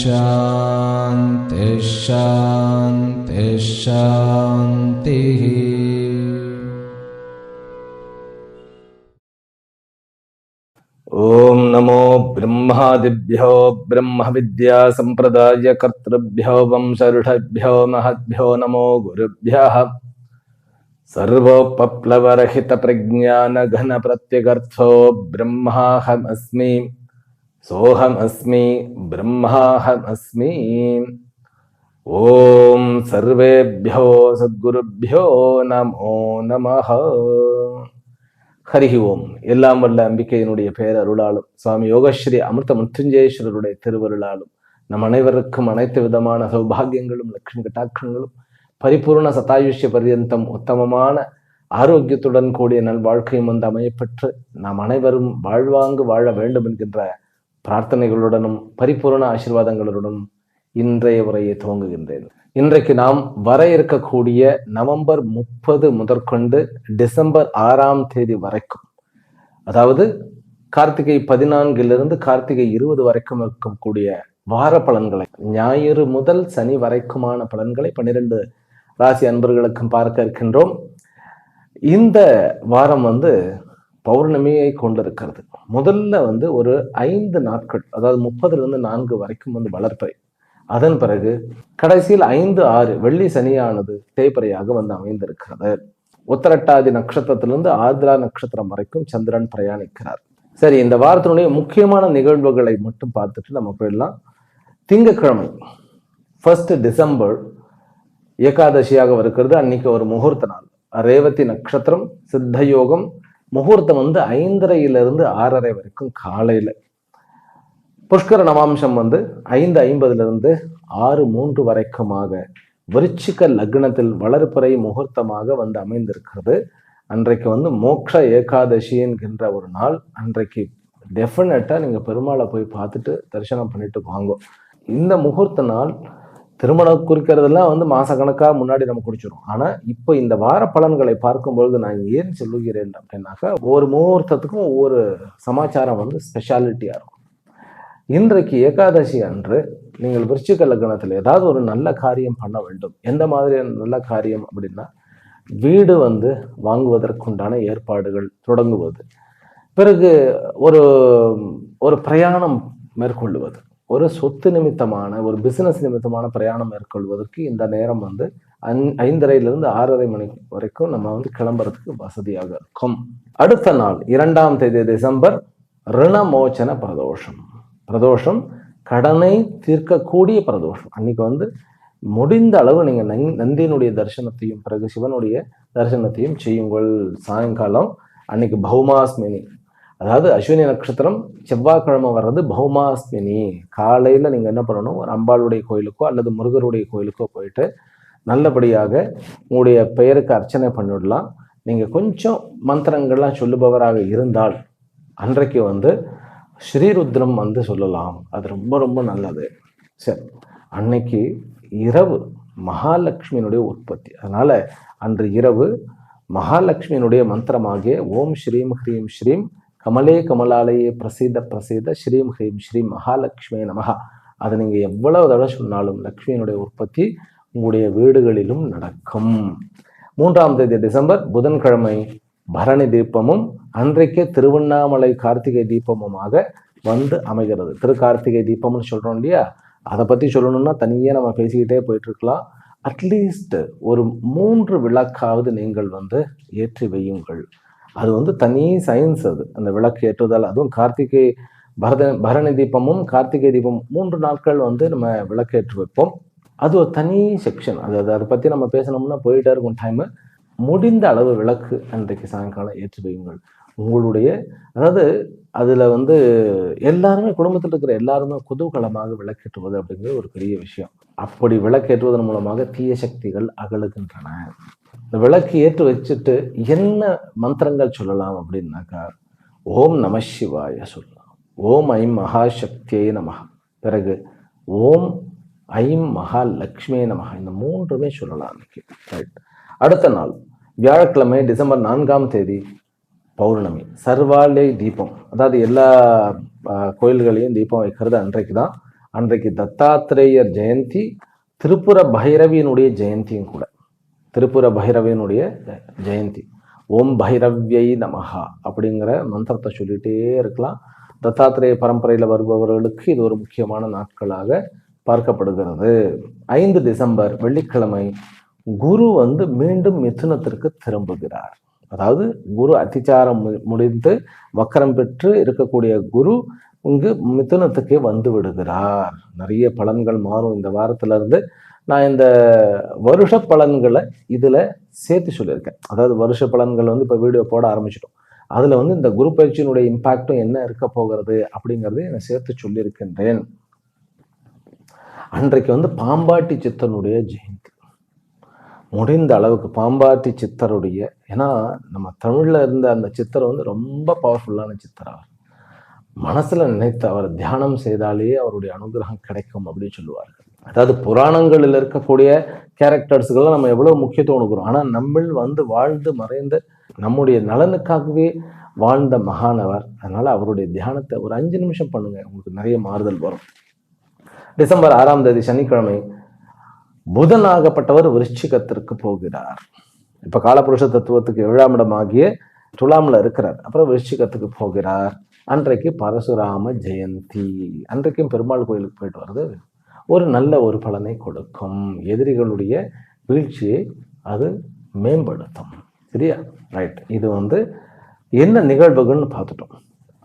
शांति शांति शांति। ओम नमो ब्रह्मादिभ्यो ब्रह्म विद्या संप्रदाय कर्तृभ्यो वंशऋषभ्यो महद्भ्यो नमो गुरुभ्यः। सर्वोपप्लवरहित प्रज्ञान घन प्रत्यगर्थो ब्रह्माहमस्मि सोहमस्मि ब्रह्माहमस्मि। ओम सर्वेभ्यो सद्गुरुभ्यो नमो नमः। ஹரிஹி ஓம். எல்லாம் வல்ல அம்பிகையினுடைய பேரருளாலும் சுவாமி யோகஸ்ரீ அமிர்த மிருத்யுஞ்சயேஸ்வரருடைய திருவருளாலும் நம் அனைவருக்கும் அனைத்து விதமான சௌபாகியங்களும் லட்சுமி கட்டாட்சங்களும் பரிபூர்ண சதாயுஷ்ய பர்யந்தம் உத்தமமான ஆரோக்கியத்துடன் கூடிய நல் வாழ்க்கையும் வந்து அமையப்பெற்று நாம் அனைவரும் வாழ்வாங்கு வாழ வேண்டும் என்கின்ற பிரார்த்தனைகளுடனும் பரிபூர்ண ஆசீர்வாதங்களுடனும் இன்றைய உரையை துவங்குகின்றேன். இன்றைக்கு நாம் வர இருக்கக்கூடிய நவம்பர் 30 முதற்கொண்டு டிசம்பர் 6ஆம் தேதி வரைக்கும், அதாவது கார்த்திகை 14 கார்த்திகை 20 வரைக்கும் இருக்கக்கூடிய வார பலன்களை, ஞாயிறு முதல் சனி வரைக்குமான பலன்களை 12 ராசி அன்பர்களுக்கும் பார்க்க இருக்கின்றோம். இந்த வாரம் பௌர்ணமியை கொண்டிருக்கிறது. முதல்ல ஒரு 5 நாட்கள், அதாவது 30 4 வரைக்கும் வளர்ப்பறை. அதன் பிறகு கடைசியில் 5, 6 வெள்ளி சனியானது தேய்பிறையாக அமைந்திருக்கிறது. உத்தரட்டாதி நட்சத்திரத்திலிருந்து ஆர்திரா நட்சத்திரம் வரைக்கும் சந்திரன் பிரயாணிக்கிறார். சரி, இந்த வாரத்தினுடைய முக்கியமான நிகழ்வுகளை மட்டும் பார்த்துட்டு நம்ம போயிடலாம். திங்கட்கிழமை 1 டிசம்பர் ஏகாதசியாக இருக்கிறது. அன்னைக்கு ஒரு முகூர்த்த நாள். ரேவதி நட்சத்திரம், சித்த யோகம். முகூர்த்தம் 5:30 6:30 வரைக்கும் காலையில. புஷ்கர நவாம்சம் 5:50 6:03 வரைக்குமாக விருச்சிக லக்னத்தில் வளர்பிறை முகூர்த்தமாக அமைந்திருக்கிறது. அன்றைக்கு மோக்ஷ ஏகாதசி என்கின்ற ஒரு நாள். அன்றைக்கு டெஃபினட்டா நீங்க பெருமாளை போய் பார்த்துட்டு தரிசனம் பண்ணிட்டு வாங்க. இந்த முகூர்த்த நாள் திருமணம் குறிக்கிறதெல்லாம் மாசக்கணக்கா முன்னாடி நம்ம குடிச்சிடும். ஆனா இப்போ இந்த வார பலன்களை பார்க்கும்பொழுது நான் ஏன் சொல்லுகிறேன் அப்படின்னாக்கா, ஒவ்வொரு முகூர்த்தத்துக்கும் ஒவ்வொரு சமாச்சாரம் ஸ்பெஷாலிட்டியா இருக்கும். இன்றைக்கு ஏகாதசி அன்று நீங்கள் விருச்சிக லக்னத்தில் ஏதாவது ஒரு நல்ல காரியம் பண்ண வேண்டும். எந்த மாதிரியான நல்ல காரியம் அப்படின்னா, வீடு வாங்குவதற்குண்டான ஏற்பாடுகள் தொடங்குவது, பிறகு ஒரு பிரயாணம் மேற்கொள்வது, ஒரு சொத்து நிமித்தமான ஒரு பிசினஸ் நிமித்தமான பிரயாணம் மேற்கொள்வதற்கு இந்த நேரம் 5:30 6:30 மணி வரைக்கும் நம்ம கிளம்புறதுக்கு வசதியாக இருக்கும். அடுத்த நாள் 2ஆம் தேதி டிசம்பர் ரிணமோச்சன பிரதோஷம். பிரதோஷம் கடனை தீர்க்கக்கூடிய பிரதோஷம். அன்னைக்கு முடிந்த அளவு நீங்க நந்தியினுடைய தரிசனத்தையும் பிறகு சிவனுடைய தரிசனத்தையும் செய்யுங்கள். சாயங்காலம் அன்னைக்கு பௌமாஸ்மினி, அதாவது அஸ்வினி நட்சத்திரம் செவ்வாய்க்கிழமை வர்றது பௌமாஸ்மினி. காலையில நீங்க என்ன பண்ணணும், ஒரு அம்பாளுடைய கோயிலுக்கோ அல்லது முருகருடைய கோயிலுக்கோ போயிட்டு நல்லபடியாக உங்களுடைய பெயருக்கு அர்ச்சனை பண்ணிடலாம். நீங்க கொஞ்சம் மந்திரங்கள்லாம் சொல்லுபவராக இருந்தால் அன்றைக்கு ஸ்ரீருத்ரம் சொல்லலாம். அது ரொம்ப ரொம்ப நல்லது. சரி, அன்னைக்கு இரவு மகாலட்சுமியினுடைய உற்பத்தி. அதனால அன்று இரவு மகாலட்சுமியினுடைய மந்திரமாகிய ஓம் ஸ்ரீம் ஹ்ரீம் ஸ்ரீம் கமலே கமலாலயே பிரசீத பிரசீத ஸ்ரீம் ஹ்ரீம் ஸ்ரீம் மகாலட்சுமி நமகா, அதை நீங்க எவ்வளவு தடவை சொன்னாலும் லக்ஷ்மியினுடைய உற்பத்தி உங்களுடைய வீடுகளிலும் நடக்கும். 3ஆம் தேதி டிசம்பர் புதன்கிழமை பரணி தீபமும் அன்றைக்கே திருவண்ணாமலை கார்த்திகை தீபமுமாக அமைகிறது. திருக்கார்த்திகை தீபம்னு சொல்றோம் இல்லையா, அதை பத்தி சொல்லணும்னா தனியே நம்ம பேசிக்கிட்டே போயிட்டு இருக்கலாம். அட்லீஸ்ட் ஒரு 3 விளக்காவது நீங்கள் ஏற்றி வையுங்கள். அது தனி சயின்ஸ். அது அந்த விளக்கு ஏற்றுதல், அதுவும் கார்த்திகை பரணி தீபமும் கார்த்திகை தீபம் 3 நாட்கள் நம்ம விளக்கேற்றி வைப்போம். அது ஒரு தனி செக்ஷன். அதை பத்தி நம்ம பேசணும்னா போயிட்டே இருக்கும் டைம். முடிந்த அளவு விளக்கு அன்றைக்கு சாயங்காலம் ஏற்றி வையுங்கள். உங்களுடைய, அதாவது அதுல எல்லாருமே, குடும்பத்தில் இருக்கிற எல்லாருமே குதூகலமாக விளக்கேற்றுவது அப்படிங்கிறது ஒரு பெரிய விஷயம். அப்படி விளக்கேற்றுவதன் மூலமாக தீய சக்திகள் அகலுகின்றன. இந்த விளக்கு ஏற்று வச்சுட்டு என்ன மந்திரங்கள் சொல்லலாம் அப்படின்னாக்கா, ஓம் நம சிவாய சொல்லலாம், ஓம் ஐம் மகாசக்தியே நமக, பிறகு ஓம் ஐம் மகாலட்சுமியே நமக. இந்த 3மே சொல்லலாம் அன்னைக்கு. ரைட். அடுத்த நாள் வியாழக்கிழமை டிசம்பர் 4ஆம் தேதி பௌர்ணமி. சர்வாலய தீபம், அதாவது எல்லா கோயில்களையும் தீபம் வைக்கிறது அன்றைக்கு தான். அன்றைக்கு தத்தாத்திரேயர் ஜெயந்தி, திரிபுர பைரவியினுடைய ஜெயந்தியும் கூட. திரிபுர பைரவியினுடைய ஜெயந்தி. ஓம் பைரவ்யை நமஹா அப்படிங்கிற மந்திரத்தை சொல்லிட்டே இருக்கலாம். தத்தாத்திரேய பரம்பரையில் வருபவர்களுக்கு இது ஒரு முக்கியமான நாட்களாக பார்க்கப்படுகிறது. 5 டிசம்பர் வெள்ளிக்கிழமை குரு மீண்டும் மிதுனத்திற்கு திரும்புகிறார். அதாவது குரு அத்திச்சாரம் முடிந்து வக்கரம் பெற்று இருக்கக்கூடிய குரு இங்கு மிதுனத்துக்கே வந்து விடுகிறார். நிறைய பலன்கள் மாறும் இந்த வாரத்துல இருந்து. நான் இந்த வருஷ பலன்களை இதுல சேர்த்து சொல்லியிருக்கேன். அதாவது வருஷ பலன்கள் இப்போ வீடியோ போட ஆரம்பிச்சிட்டோம். அதுல இந்த குரு பயிற்சியினுடைய இம்பாக்டும் என்ன இருக்க போகிறது அப்படிங்கிறது நான் சேர்த்து சொல்லியிருக்கின்றேன். அன்றைக்கு பாம்பாட்டி சித்தனுடைய ஜெயந்தி. முடிந்த அளவுக்கு பாம்பாட்டி சித்தருடைய, ஏன்னா நம்ம தமிழ்ல இருந்த அந்த சித்தர் ரொம்ப பவர்ஃபுல்லான சித்தர். மனசுல நினைத்து அவர் தியானம் செய்தாலே அவருடைய அனுகிரகம் கிடைக்கும் அப்படின்னு சொல்லுவார்கள். அதாவது புராணங்களில் இருக்கக்கூடிய கேரக்டர்ஸுக்கெல்லாம் நம்ம எவ்வளவு முக்கியத்துவம் கொடுக்குறோம். ஆனா நம்ம வாழ்ந்து மறைந்த நம்முடைய நலனுக்காகவே வாழ்ந்த மகானவர். அதனால அவருடைய தியானத்தை ஒரு 5 நிமிஷம் பண்ணுங்க, உங்களுக்கு நிறைய மாறுதல் வரும். டிசம்பர் 6ஆம் தேதி சனிக்கிழமை புதனாகப்பட்டவர் விருச்சிகத்திற்கு போகிறார். இப்ப காலபுருஷ தத்துவத்துக்கு 7ஆம் இடமாகிய துலாம்ல இருக்கிறார். அப்புறம் விருச்சிகத்துக்கு போகிறார். அன்றைக்கு பரசுராம ஜெயந்தி. அன்றைக்கும் பெருமாள் கோயிலுக்கு போயிட்டு வர்றது ஒரு நல்ல ஒரு பலனை கொடுக்கும். எதிரிகளுடைய வீழ்ச்சியை அது மேம்படுத்தும். சரியா? ரைட். இது என்ன நிகழ்வுகள்னு பார்த்துட்டோம்.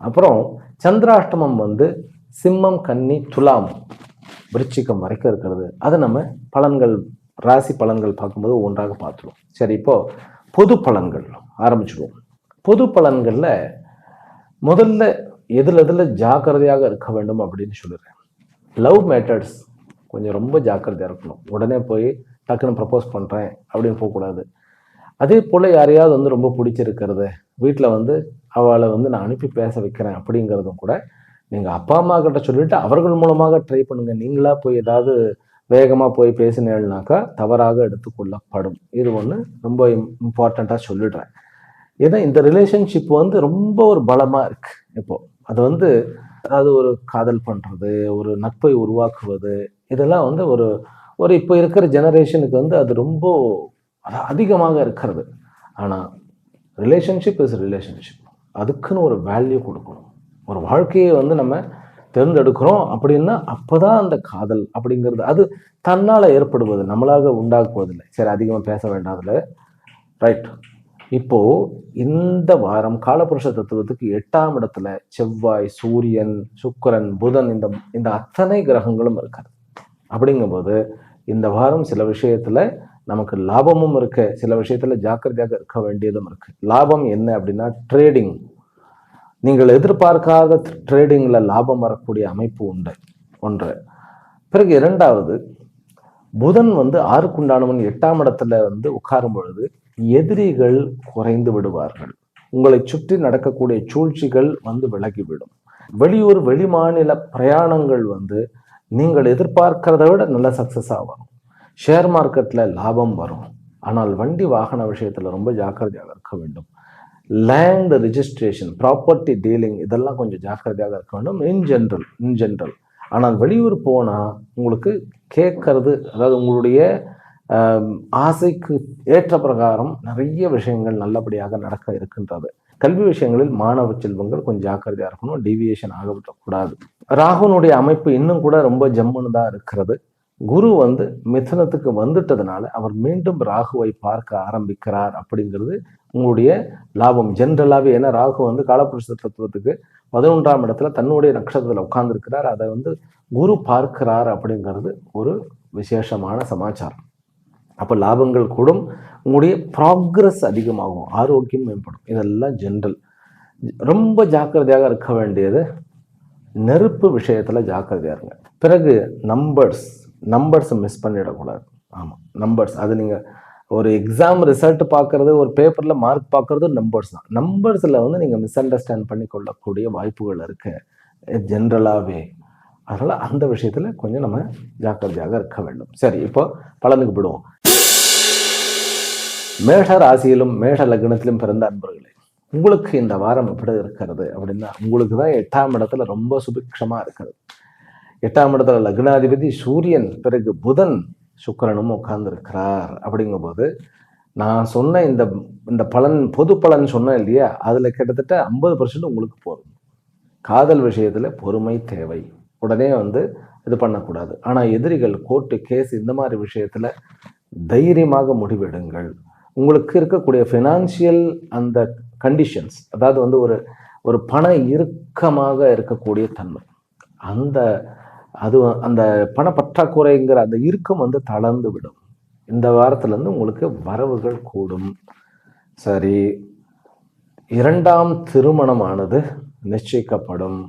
அப்புறம் சந்திராஷ்டமம் சிம்மம், கன்னி, துலாம், விருச்சிகம் வரைக்கும் இருக்கிறது. அதை நம்ம பலன்கள், ராசி பலன்கள் பார்க்கும்போது ஒன்றாக பார்த்துருவோம். சரி, இப்போ பொது பலன்கள் ஆரம்பிச்சிடுவோம். பொது பலன்கள்ல முதல்ல எதுல ஜாக்கிரதையாக இருக்க வேண்டும் அப்படின்னு சொல்லிடுறேன். லவ் மேட்டர்ஸ் கொஞ்சம் ரொம்ப ஜாக்கிரதையாக இருக்கணும். உடனே போய் டக்குன்னு ப்ரப்போஸ் பண்ணுறேன் அப்படின்னு போகக்கூடாது. அதே போல் யாரையாவது ரொம்ப பிடிச்சிருக்கிறது, வீட்டில் அவளை நான் அனுப்பி பேச வைக்கிறேன் அப்படிங்கிறதும் கூட நீங்கள் அப்பா அம்மா கிட்ட சொல்லிட்டு அவர்கள் மூலமாக ட்ரை பண்ணுங்க. நீங்களா போய் ஏதாவது வேகமாக போய் பேசினேன்னாக்கா தவறாக எடுத்துக்கொள்ளப்படும். இது ரொம்ப இம்பார்ட்டண்ட்டாக சொல்லிடுறேன். ஏன்னா இந்த ரிலேஷன்ஷிப் ரொம்ப ஒரு பலமாக இருக்கு. இப்போ அது அதாவது ஒரு காதல் பண்ணுறது, ஒரு நட்பை உருவாக்குவது, இதெல்லாம் ஒரு இப்போ இருக்கிற ஜெனரேஷனுக்கு அது ரொம்ப அதிகமாக இருக்கிறது. ஆனால் ரிலேஷன்ஷிப் இஸ் ரிலேஷன்ஷிப். அதுக்குன்னு ஒரு வேல்யூ கொடுக்கணும். ஒரு வாழ்க்கையை நம்ம தேர்ந்தெடுக்கிறோம் அப்படின்னா அப்போதான் அந்த காதல் அப்படிங்கிறது அது தன்னால் ஏற்படுவது, நம்மளாக உண்டாக்குவதில்லை. சரி, அதிகமாக பேச வேண்டாதுல. ரைட். இப்போ இந்த வாரம் காலபுருஷ தத்துவத்துக்கு 8ஆம் இடத்துல செவ்வாய், சூரியன், சுக்கிரன், புதன், இந்த அத்தனை கிரகங்களும் இருக்காது. அப்படிங்கும்போது இந்த வாரம் சில விஷயத்துல நமக்கு லாபமும் இருக்கு, சில விஷயத்துல ஜாக்கிரதையாக இருக்க வேண்டியதும் இருக்கு. லாபம் என்ன அப்படின்னா ட்ரேடிங். நீங்கள் எதிர்பார்க்காத ட்ரேடிங்ல லாபம் வரக்கூடிய அமைப்பு உண்டு ஒன்று. பிறகு 2வது, புதன் 6க்குண்டானவன் 8ஆம் இடத்துல உட்காரும் பொழுது எதிரிகள் குறைந்து விடுவார்கள். உங்களை சுற்றி நடக்கக்கூடிய சூழ்ச்சிகள் விலகிவிடும். வெளியூர் வெளிமாநில பிரயாணங்கள் நீங்கள் எதிர்பார்க்கிறத விட நல்ல சக்சஸா வரும். ஷேர் மார்க்கெட்ல லாபம் வரும். ஆனால் வண்டி வாகன விஷயத்துல ரொம்ப ஜாக்கிரதையாக இருக்க வேண்டும். லேண்ட் ரிஜிஸ்ட்ரேஷன், ப்ராப்பர்ட்டி டீலிங், இதெல்லாம் கொஞ்சம் ஜாக்கிரதையாக இருக்க வேண்டும் இன் ஜென்ரல். ஆனால் வெளியூர் போனால் உங்களுக்கு கேட்கறது, அதாவது உங்களுடைய ஆசைக்கு ஏற்ற பிரகாரம் நிறைய விஷயங்கள் நல்லபடியாக நடக்க இருக்கின்றது. கல்வி விஷயங்களில் மாணவ செல்வங்கள் கொஞ்சம் ஜாக்கிரதையாக இருக்கணும், டீவியேஷன் ஆகக்கூடாது. ராகுனுடைய அமைப்பு இன்னும் கூட ரொம்ப ஜம்முன்னு தான் இருக்கிறது. குரு மிதுனத்துக்கு வந்துட்டதுனால அவர் மீண்டும் ராகுவை பார்க்க ஆரம்பிக்கிறார். அப்படிங்கிறது உங்களுடைய லாபம் ஜென்ரலாகவே. ஏன்னா ராகு காலபுருஷ தத்துவத்துக்கு 11ஆம் இடத்துல தன்னுடைய நட்சத்திரத்தில் உட்கார்ந்துருக்கிறார். அதை குரு பார்க்கிறார் அப்படிங்கிறது ஒரு விசேஷமான சமாச்சாரம். அப்போ லாபங்கள் கூடும், உங்களுடைய ப்ராக்ரஸ் அதிகமாகும், ஆரோக்கியம் மேம்படும். இதெல்லாம் ஜென்ரல். ரொம்ப ஜாக்கிரதையாக இருக்க வேண்டியது நெருப்பு விஷயத்துல ஜாக்கிரதையா இருங்க. பிறகு நம்பர்ஸ் மிஸ் பண்ணிடக்கூடாது. ஆமாம், நம்பர்ஸ் அது நீங்கள் ஒரு எக்ஸாம் ரிசல்ட் பார்க்கறது, ஒரு பேப்பரில் மார்க் பார்க்கறது நம்பர்ஸ் தான். நம்பர்ஸில் நீங்கள் மிஸ் அண்டர்ஸ்டாண்ட் பண்ணி கொள்ளக்கூடிய வாய்ப்புகள் இருக்கு ஜென்ரலாகவே. அதனால் அந்த விஷயத்தில் கொஞ்சம் நம்ம ஜாக்கிரதையாக இருக்க வேண்டும். சரி, இப்போ பலனுக்கு விடுவோம். மேஷ ராசியிலும் மேஷ லக்னத்திலும் பிறந்த அன்பர்களே, உங்களுக்கு இந்த வாரம் எப்படி இருக்கிறது அப்படின்னா, உங்களுக்கு தான் 8ஆம் இடத்துல ரொம்ப சுபிக்ஷமா இருக்கிறது. 8ஆம் இடத்துல லக்னாதிபதி சூரியன், பிறகு புதன் சுக்கிரனும் உட்கார்ந்து இருக்கிறார். அப்படிங்கும்போது நான் சொன்ன இந்த இந்த பலன், பொது பலன் சொன்னேன் இல்லையா, அதுல கிட்டத்தட்ட 50% உங்களுக்கு போதும். காதல் விஷயத்துல பொறுமை தேவை, உடனே இது பண்ணக்கூடாது. ஆனா எதிரிகள், கோர்ட்டு, கேஸ் இந்த மாதிரி விஷயத்துல தைரியமாக முடிவெடுங்கள். உங்களுக்கு இருக்கக்கூடிய ஃபினான்சியல் அந்த கண்டிஷன்ஸ், அதாவது ஒரு ஒரு பண இறுக்கமாக இருக்கக்கூடிய தன்மை, அந்த அது அந்த பண பற்றாக்குறைங்கிற அந்த இறுக்கம் தளர்ந்து விடும். இந்த வாரத்திலேருந்து உங்களுக்கு வரவுகள் கூடும். சரி, 2ஆம் திருமணமானது நிச்சயிக்கப்படும்.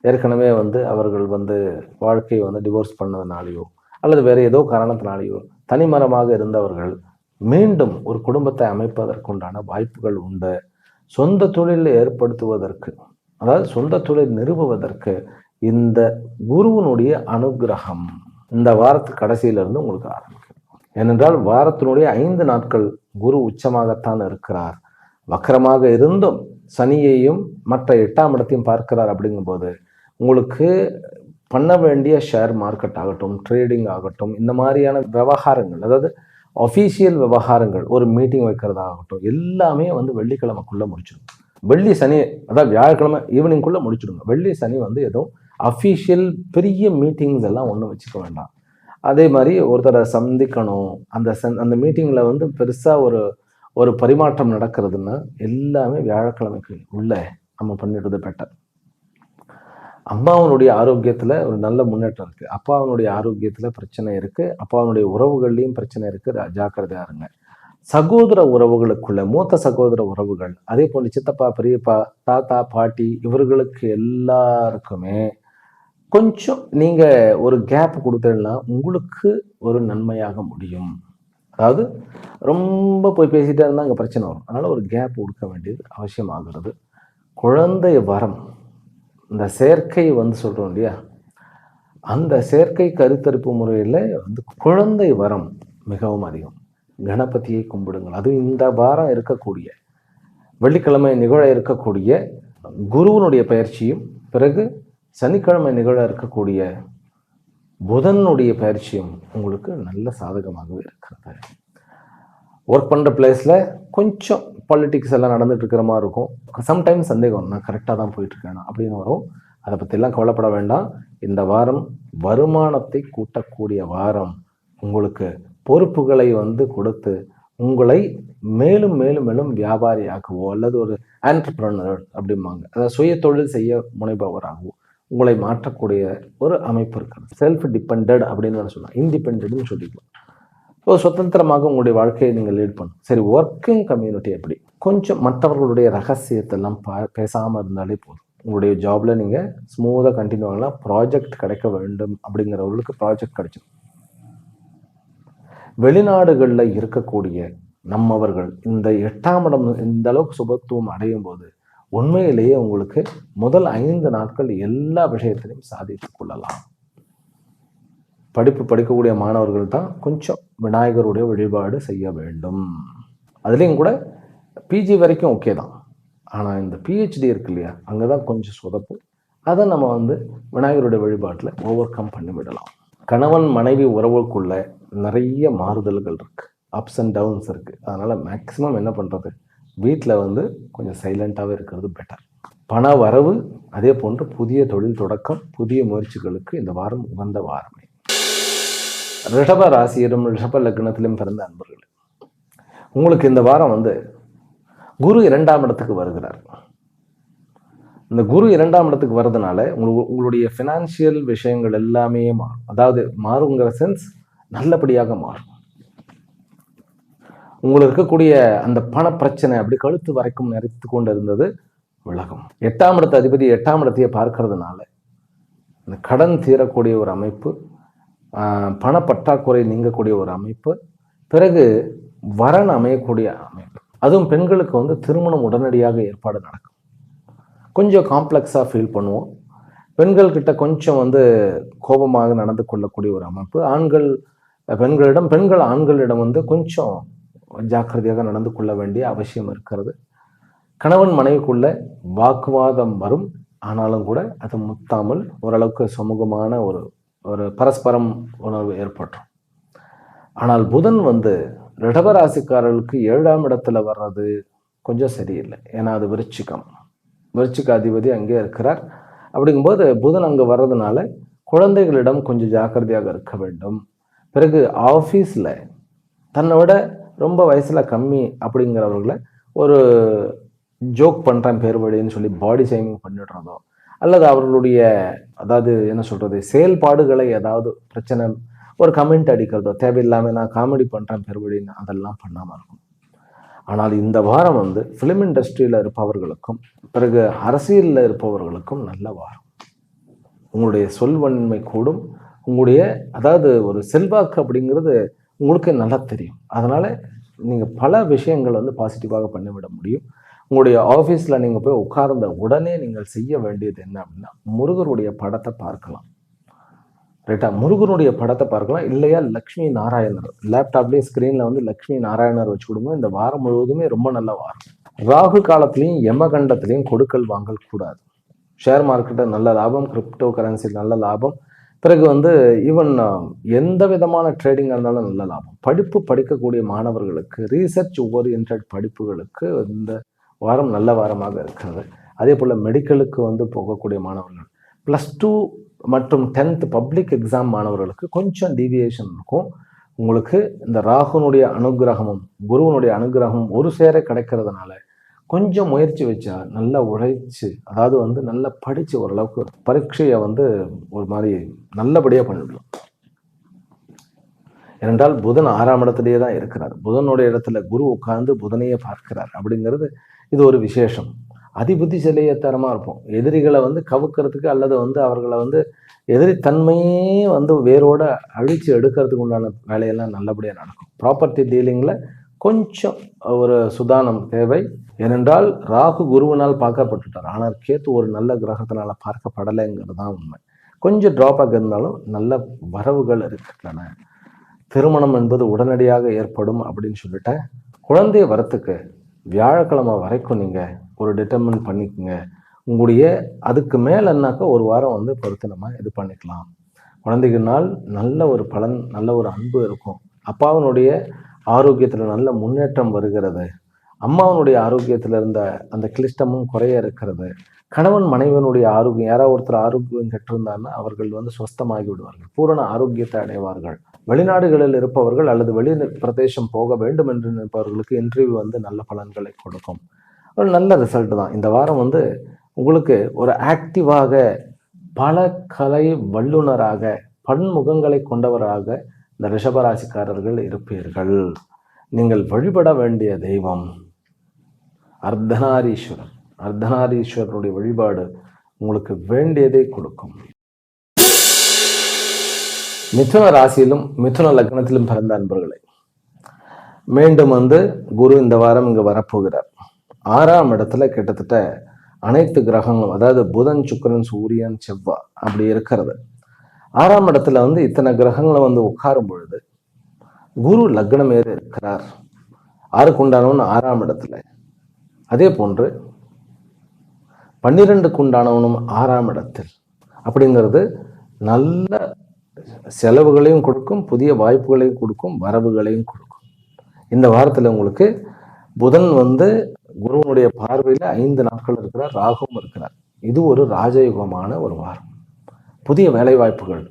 ஏற்கனவே அவர்கள் வாழ்க்கையை டிவோர்ஸ் பண்ணதுனாலையோ அல்லது வேற ஏதோ காரணத்தினாலேயோ தனிமரமாக இருந்தவர்கள் மீண்டும் ஒரு குடும்பத்தை அமைப்பதற்குண்டான வாய்ப்புகள் உண்டு. சொந்த தொழில் ஏற்படுத்துவதற்கு, அதாவது சொந்த தொழில் நிறுவுவதற்கு இந்த குருவினுடைய அனுகிரகம் இந்த வாரத்து கடைசியிலிருந்து உங்களுக்கு ஆரம்பிக்கும். ஏனென்றால் வாரத்தினுடைய 5 நாட்கள் குரு உச்சமாகத்தான் இருக்கிறார். வக்கரமாக இருந்தும் சனியையும் மற்ற 8ஆம் இடத்தையும் பார்க்கிறார். அப்படிங்கும்போது உங்களுக்கு பண்ண வேண்டிய ஷேர் மார்க்கெட் ஆகட்டும், ட்ரேடிங் ஆகட்டும், இந்த மாதிரியான விவகாரங்கள், அதாவது அஃபீஷியல் விவகாரங்கள், ஒரு மீட்டிங் வைக்கிறதாகட்டும், எல்லாமே வெள்ளிக்கிழமைக்குள்ள முடிச்சிடும். வெள்ளி சனி, அதாவது வியாழக்கிழமை ஈவினிங்குள்ள முடிச்சிடுங்க. வெள்ளி சனி எதுவும் அஃபீஷியல் பெரிய மீட்டிங்ஸ் எல்லாம் ஒன்றும் வச்சுக்க வேண்டாம். அதே மாதிரி ஒருத்தரை சந்திக்கணும், அந்த மீட்டிங்கில் பெருசா ஒரு பரிமாற்றம் நடக்கிறதுன்னா எல்லாமே வியாழக்கிழமைக்கு உள்ள நம்ம பண்ணிடுறது பெட்டர். அம்மாவனுடைய ஆரோக்கியத்துல ஒரு நல்ல முன்னேற்றம் இருக்கு, அப்பாவனுடைய ஆரோக்கியத்துல பிரச்சனை இருக்கு, அப்பாவனுடைய உறவுகள்லையும் பிரச்சனை இருக்கு, ஜாக்கிரதையா இருங்க. சகோதர உறவுகளுக்குள்ள, மூத்த சகோதர உறவுகள், அதே போல சித்தப்பா, பெரியப்பா, தாத்தா, பாட்டி, இவர்களுக்கு எல்லாருக்குமே கொஞ்சம் நீங்க ஒரு கேப் கொடுத்தீங்கன்னா உங்களுக்கு ஒரு நன்மையாக முடியும். அதாவது ரொம்ப போய் பேசிட்டே இருந்தால் அங்கே பிரச்சனை வரும். அதனால ஒரு கேப் கொடுக்க வேண்டியது அவசியமாகிறது. குழந்தை வரம், இந்த சேர்க்கை சொல்றோம் இல்லையா, அந்த சேர்க்கை கருத்தரிப்பு முறையில் குழந்தை வரம் மிகவும் அதிகம். கணபதியை கும்பிடுங்கள். அதுவும் இந்த வாரம் இருக்கக்கூடிய வெள்ளிக்கிழமை நிகழ இருக்கக்கூடிய குருவனுடைய பயிற்சியும், பிறகு சனிக்கிழமை நிகழ இருக்கக்கூடிய புதனுடைய பயிற்சியும் உங்களுக்கு நல்ல சாதகமாகவே இருக்கிறது. ஒர்க் பண்ணுற பிளேஸில் கொஞ்சம் பாலிட்டிக்ஸ் எல்லாம் நடந்துட்டு இருக்கிற மாதிரி இருக்கும். சம்டைம்ஸ் சந்தேகம், நான் கரெக்டாக தான் போயிட்டு இருக்கேன் அப்படின்னு வரும். அதை பற்றிலாம் கவலைப்பட வேண்டாம். இந்த வாரம் வருமானத்தை கூட்டக்கூடிய வாரம். உங்களுக்கு பொறுப்புகளை கொடுத்து உங்களை மேலும் மேலும் மேலும் வியாபாரியாகவோ அல்லது ஒரு ஆண்டர்பிரனர் அப்படிம்பாங்க, அதாவது சுய தொழில் செய்ய முனைபவராகவோ உங்களை மாற்றக்கூடிய ஒரு அமைப்பு இருக்கிறது. செல்ஃப் டிபெண்டட் அப்படின்னு சொல்லலாம், இண்டிபெண்ட்னு சொல்லிக்கலாம். சுதந்திரமாக உங்களுடைய வாழ்க்கையை நீங்கள் லீட் பண்ணணும். சரி, ஒர்க்கிங் கம்யூனிட்டி எப்படி, கொஞ்சம் மற்றவர்களுடைய ரகசியத்தெல்லாம் பேசாமல் இருந்தாலே போதும். உங்களுடைய ஜாப்ல நீங்கள் ஸ்மூத்தாக கண்டினியூ ஆகலாம். ப்ராஜெக்ட் கிடைக்க வேண்டும் அப்படிங்கிறவர்களுக்கு ப்ராஜெக்ட் கிடைச்சிடும். வெளிநாடுகளில் இருக்கக்கூடிய நம்மவர்கள் இந்த 8ஆம் இடம் இந்த அளவுக்கு சுபத்துவம் அடையும் போது உண்மையிலேயே உங்களுக்கு முதல் 5 நாட்கள் எல்லா விஷயத்திலையும் சாதித்துக் கொள்ளலாம். படிக்கக்கூடிய மாணவர்கள் தான் கொஞ்சம் விநாயகருடைய வழிபாடு செய்ய வேண்டும். அதுலேயும் கூட பிஜி வரைக்கும் ஓகே தான். ஆனால் இந்த பிஹெச்டி இருக்கு இல்லையா, அங்கே தான் கொஞ்சம் சொதப்பு. அதை நம்ம விநாயகருடைய வழிபாட்டில் ஓவர் கம் பண்ணி விடலாம். கணவன் மனைவி உறவுக்குள்ள நிறைய மாறுதல்கள் இருக்கு, அப்ஸ் அண்ட் டவுன்ஸ் இருக்கு. அதனால மேக்சிமம் என்ன பண்றது, வீட்டில் கொஞ்சம் சைலண்டாகவே இருக்கிறது பெட்டர். பண வரவு, அதே போன்று புதிய தொழில் தொடக்கம், புதிய முயற்சிகளுக்கு இந்த வாரம் உகந்த வாரமே. ரிஷப ராசியிலும் ரிஷப லக்னத்திலும் பிறந்த அன்பர்கள், உங்களுக்கு இந்த வாரம் குரு 2ஆம் இடத்துக்கு வருகிறார். இந்த குரு 2ஆம் இடத்துக்கு வர்றதுனால உங்களுடைய ஃபினான்ஷியல் விஷயங்கள் எல்லாமே மாறும். அதாவது மாறுங்கிற சென்ஸ் நல்லபடியாக மாறும். உங்களுக்கு இருக்கக்கூடிய அந்த பண பிரச்சனை அப்படி கழுத்து வரைக்கும் நிறைத்து கொண்டு இருந்தது விலகும். 8ஆம் இடத்து அதிபதி 8ஆம் இடத்தையே பார்க்கறதுனால இந்த கடன் தீரக்கூடிய ஒரு அமைப்பு, பண பற்றாக்குறை நீங்கக்கூடிய ஒரு அமைப்பு, பிறகு வரன் அமையக்கூடிய அமைப்பு. அதுவும் பெண்களுக்கு திருமணம் உடனடியாக ஏற்பாடு நடக்கும். கொஞ்சம் காம்ப்ளெக்ஸாக ஃபீல் பண்ணுவோம். பெண்கள் கிட்ட கொஞ்சம் கோபமாக நடந்து கொள்ளக்கூடிய ஒரு அமைப்பு. பெண்கள் ஆண்களிடம் கொஞ்சம் ஜாக்கிரதையாக நடந்து கொள்ள வேண்டிய அவசியம் இருக்கிறது. கணவன் மனைவிக்குள்ள வாக்குவாதம் வரும், ஆனாலும் கூட அது முத்தாமல் ஓரளவுக்கு சுமூகமான ஒரு ஒரு பரஸ்பரம் உணர்வு ஏற்பட்டுரும். ஆனால் புதன் ரிஷபராசிக்காரர்களுக்கு 7ஆம் இடத்துல வர்றது கொஞ்சம் சரியில்லை. ஏன்னா அது விருச்சிக அதிபதி அங்கே இருக்கிறார். அப்படிங்கும்போது புதன் அங்கே வர்றதுனால குழந்தைகளிடம் கொஞ்சம் ஜாக்கிரதையாக இருக்க வேண்டும். பிறகு ஆஃபீஸில் தன்னை விட ரொம்ப வயசில் கம்மி அப்படிங்கிறவர்களை ஒரு ஜோக் பண்ணுறேன் பேர் வழின்னு சொல்லி பாடி ஷேமிங் பண்ணிடுறதோ, அல்லது அவர்களுடைய அதாவது என்ன சொல்கிறது செயல்பாடுகளை ஏதாவது பிரச்சனை ஒரு கமெண்ட் அடிக்கிறதோ, தேவையில்லாமல் நான் காமெடி பண்ணுறேன் பேர் வழின்னு அதெல்லாம் பண்ணாமல் இருக்கும். ஆனால் இந்த வாரம் ஃபிலிம் இண்டஸ்ட்ரியில் இருப்பவர்களுக்கும் பிறகு அரசியலில் இருப்பவர்களுக்கும் நல்ல வாரம். உங்களுடைய சொல்வன்மை கூடும். உங்களுடைய அதாவது ஒரு செல்வாக்கு அப்படிங்கிறது உங்களுக்கு நல்லா தெரியும். அதனால் நீங்கள் பல விஷயங்கள் பாசிட்டிவாக பண்ணிவிட முடியும். உங்களுடைய ஆஃபீஸில் நீங்கள் போய் உட்கார்ந்த உடனே நீங்கள் செய்ய வேண்டியது என்ன அப்படின்னா, முருகருடைய படத்தை பார்க்கலாம். ரைட்டா? முருகனுடைய படத்தை பார்க்கலாம். இல்லையா லக்ஷ்மி நாராயணர் லேப்டாப்லேயே ஸ்க்ரீனில் லக்ஷ்மி நாராயணர் வச்சு கொடுங்க. இந்த வாரம் முழுவதுமே ரொம்ப நல்ல வாரம். ராகு காலத்திலையும் யமகண்டத்திலையும் கொடுக்கல் வாங்கல் கூடாது. ஷேர் மார்க்கெட்டில் நல்ல லாபம், கிரிப்டோ கரன்சி நல்ல லாபம். பிறகு ஈவன் எந்த விதமான ட்ரேடிங்காக இருந்தாலும் நல்ல லாபம். படிப்பு படிக்கக்கூடிய மாணவர்களுக்கு ரீசர்ச் ஓரியன்ட் படிப்புகளுக்கு இந்த வாரம் நல்ல வாரமாக இருக்கிறது. அதே போல் மெடிக்கலுக்கு போகக்கூடிய மாணவர்கள், +2 மற்றும் 10th பப்ளிக் எக்ஸாம் மாணவர்களுக்கு கொஞ்சம் டீவியேஷன் இருக்கும். உங்களுக்கு இந்த ராகுனுடைய அனுகிரகமும் குருவனுடைய அனுகிரகமும் ஒரு சேர கிடைக்கிறதுனால கொஞ்சம் முயற்சி வச்சா நல்லா உழைச்சி, அதாவது நல்லா படித்து ஓரளவுக்கு பரீட்சையை ஒரு மாதிரி நல்லபடியாக பண்ணிவிடலாம். ஏனென்றால் புதன் 6ஆம் இடத்துலேயே தான் இருக்கிறார். புதனுடைய இடத்துல குரு உட்கார்ந்து புதனையே பார்க்கிறார். அப்படிங்கிறது இது ஒரு விசேஷம். அதிபுத்திசலியத்தனமாக இருப்போம். எதிரிகளை கவுக்கிறதுக்கு அல்லது அவர்களை எதிரித்தன்மையே வேரோட அழித்து எடுக்கிறதுக்கு உண்டான வேலையெல்லாம் நல்லபடியாக நடக்கும். ப்ராப்பர்ட்டி டீலிங்கில் கொஞ்சம் ஒரு சுதானம் தேவை. ஏனென்றால் ராகு குருவினால் பார்க்கப்பட்டுட்டார். ஆனால் கேத்து ஒரு நல்ல கிரகத்தினால பார்க்கப்படலைங்கிறது தான் உண்மை. கொஞ்சம் ட்ராபேக் இருந்தாலும் நல்ல வரவுகள் இருக்கின்றன. திருமணம் என்பது உடனடியாக ஏற்படும் அப்படின்னு சொல்லிட்டேன். குழந்தை வரத்துக்கு வியாழக்கிழமை வரைக்கும் நீங்கள் ஒரு டிட்டர்மின் பண்ணிக்கோங்க. உங்களுடைய அதுக்கு மேலன்னாக்கா ஒரு வாரம் பொறுத்து நம்ம இது பண்ணிக்கலாம். குழந்தைக்கு நாள் நல்ல ஒரு பலன், நல்ல ஒரு அன்பு இருக்கும். அப்பாவினுடைய ஆரோக்கியத்தில் நல்ல முன்னேற்றம் வருகிறது. அம்மாவனுடைய ஆரோக்கியத்தில் இருந்த அந்த கிளிஷ்டமும் குறைய இருக்கிறது. கணவன் மனைவனுடைய ஆரோக்கியம், யாராவது ஒருத்தர் ஆரோக்கியம் கெட்டிருந்தாங்கன்னா அவர்கள் சுஸ்தமாகி விடுவார்கள், பூரண ஆரோக்கியத்தை அடைவார்கள். வெளிநாடுகளில் இருப்பவர்கள் அல்லது வெளி பிரதேசம் போக வேண்டும் என்று நினைப்பவர்களுக்கு இன்டர்வியூ நல்ல பலன்களை கொடுக்கும். ஒரு நல்ல ரிசல்ட் தான். இந்த வாரம் உங்களுக்கு ஒரு ஆக்டிவாக பல கலை வல்லுநராக பன்முகங்களை கொண்டவராக இந்த ரிஷபராசிக்காரர்கள் இருப்பீர்கள். நீங்கள் வழிபட வேண்டிய தெய்வம் அர்த்தநாரீஸ்வரர். அர்த்தநாரீஸ்வரனுடைய வழிபாடு உங்களுக்கு வேண்டியதை கொடுக்கும். மிதுன ராசியிலும் மிதுன லக்னத்திலும் பிறந்த அன்பர்களை மீண்டும் குரு இந்த வாரம் இங்கே வரப்போகிறார். 6ஆம் இடத்துல கிட்டத்தட்ட அனைத்து கிரகங்களும், அதாவது புதன், சுக்கிரன், சூரியன், செவ்வாய் அப்படி இருக்கிறது. 6ஆம் இடத்துல இத்தனை கிரகங்களை உட்காரும் பொழுது குரு லக்னம் ஏறி இருக்கிறார். 6க்கு உண்டானவன் 6ஆம் இடத்துல. அதே போன்று 12க்கு உண்டானவனும் 6ஆம் இடத்தில். அப்படிங்கிறது நல்ல செலவுகளையும் கொடுக்கும், புதிய வாய்ப்புகளையும் கொடுக்கும், வரவுகளையும் கொடுக்கும். இந்த வாரத்தில் உங்களுக்கு புதன் குருவனுடைய பார்வையில் 5 நாட்கள் இருக்கிறார், ராகுவும் இருக்கிறார். இது ஒரு ராஜயுகமான ஒரு வாரம். புதிய வேலை வாய்ப்புகள்,